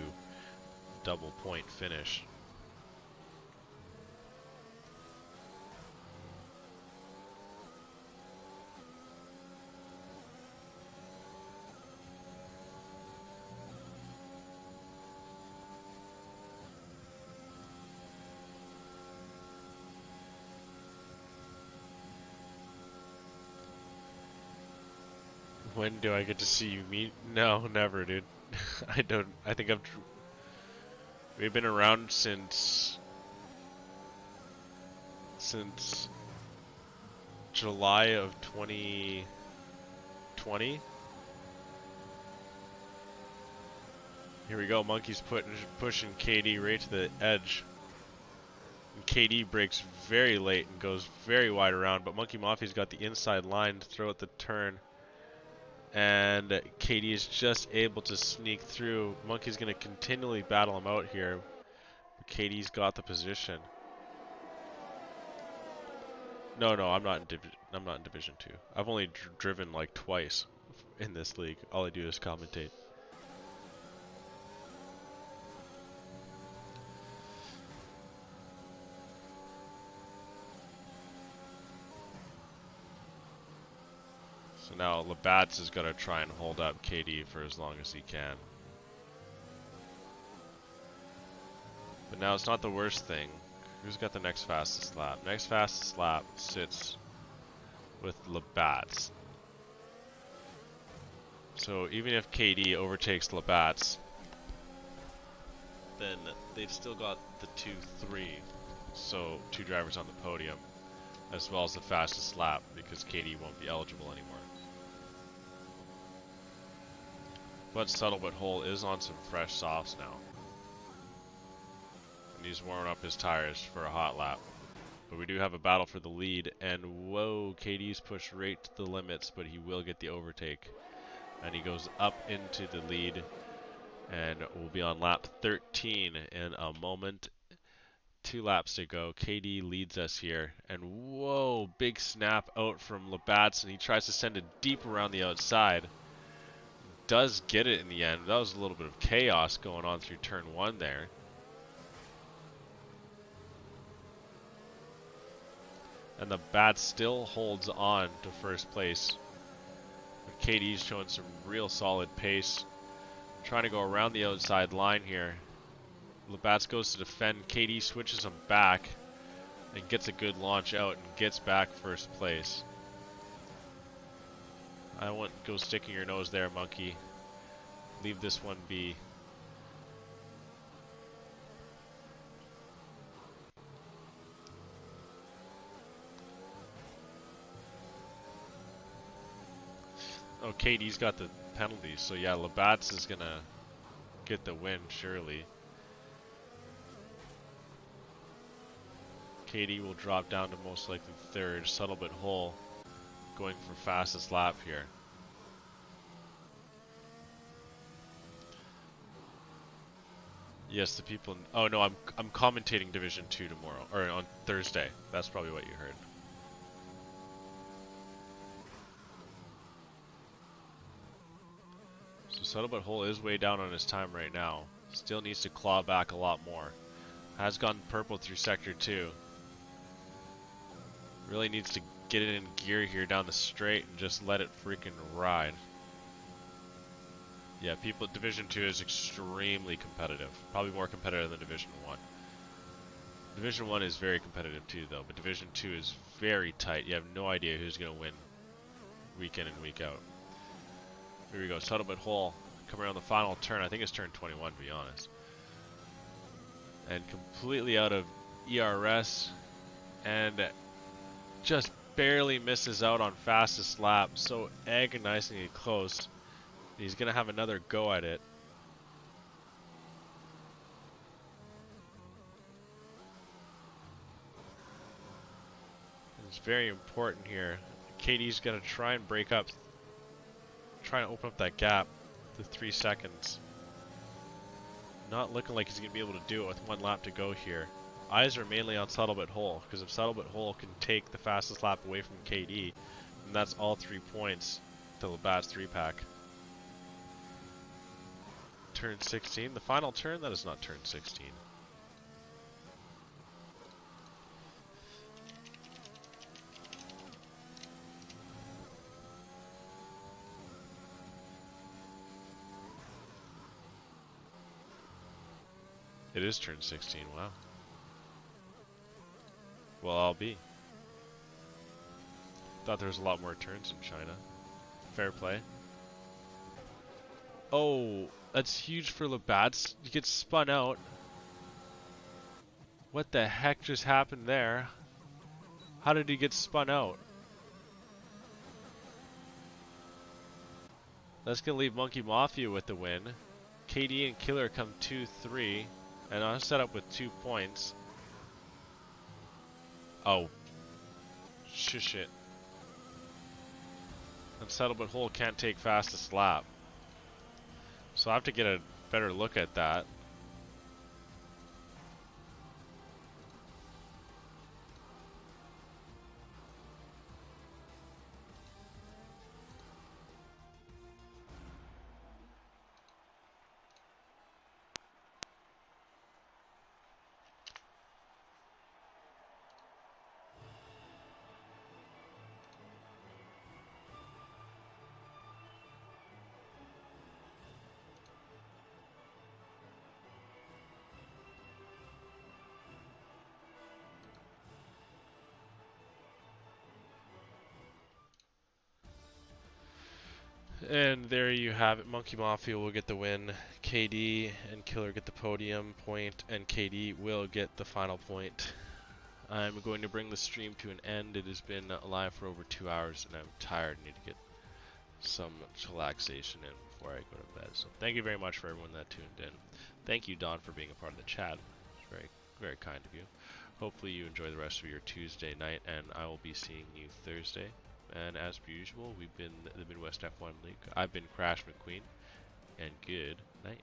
double point finish. When do I get to see you meet? No, never, dude. I think we've been around since July of 2020. Here we go, Monkey's pushing KD right to the edge. And KD breaks very late and goes very wide around, but Monkey Mafia's got the inside line to throw at the turn. And KD is just able to sneak through. Monkey's going to continually battle him out here. KD's got the position. No, I'm not in Division 2. I've only driven like twice in this league. All I do is commentate. So now Labatt's is going to try and hold up KD for as long as he can. But now it's not the worst thing. Who's got the next fastest lap? Next fastest lap sits with Labatt's. So even if KD overtakes Labatt's, then they've still got the 2-3. So 2 drivers on the podium, as well as the fastest lap, because KD won't be eligible anymore. But Subtlebut Hole is on some fresh softs now. And he's warming up his tires for a hot lap. But we do have a battle for the lead, and whoa, KD's pushed right to the limits, but he will get the overtake. And he goes up into the lead, and we'll be on lap 13 in a moment. 2 laps to go. KD leads us here, and whoa, big snap out from Labatt's, and he tries to send it deep around the outside. Does get it in the end. That was a little bit of chaos going on through turn 1 there. And the Bat still holds on to first place. But KD's showing some real solid pace. Trying to go around the outside line here. Labatt's goes to defend. KD switches him back. and gets a good launch out and gets back first place. I won't go sticking your nose there, monkey. Leave this one be. Oh, Katie's got the penalties, so yeah, Labatt's is gonna get the win, surely. Katie will drop down to most likely third, subtle but whole, going for fastest lap here. Yes, the people. Oh no, I'm commentating Division 2 tomorrow, or on Thursday. That's probably what you heard. So subtle but whole is way down on his time right now. Still needs to claw back a lot more. Has gone purple through Sector 2. Really needs to get it in gear here down the straight and just let it freaking ride. Yeah, people, Division 2 is extremely competitive. Probably more competitive than Division 1. Division 1 is very competitive too, though, but Division 2 is very tight. You have no idea who's going to win week in and week out. Here we go, subtle but whole. Coming around the final turn. I think it's turn 21, to be honest. And completely out of ERS. And just barely misses out on fastest lap. So agonizingly close. He's going to have another go at it. It's very important here. Katie's going to try and break up, trying to open up that gap to 3 seconds. Not looking like he's going to be able to do it with 1 lap to go here. Eyes are mainly on subtle but whole, because if subtle but whole can take the fastest lap away from KD, then that's all 3 points to Labatt's 3-pack. Turn 16, the final turn? That is not turn 16. It is turn 16, wow. Well, I'll be. Thought there was a lot more turns in China. Fair play. Oh, that's huge for Labatt. He gets spun out. What the heck just happened there? How did he get spun out? That's going to leave Monkey Mafia with the win. KD and Killer come 2-3. And I'm set up with 2 points. Oh. Shush it. Unsettled but whole can't take fastest lap. So I have to get a better look at that. And there you have it. Monkey Mafia will get the win. KD and Killer get the podium point, and KD will get the final point. I'm going to bring the stream to an end. It has been live for over 2 hours, and I'm tired. I need to get some relaxation in before I go to bed. So thank you very much for everyone that tuned in. Thank you, Don, for being a part of the chat. It's very, very kind of you. Hopefully you enjoy the rest of your Tuesday night, and I will be seeing you Thursday. And as per usual, we've been the Midwest F1 League. I've been Crash McQueen, and good night.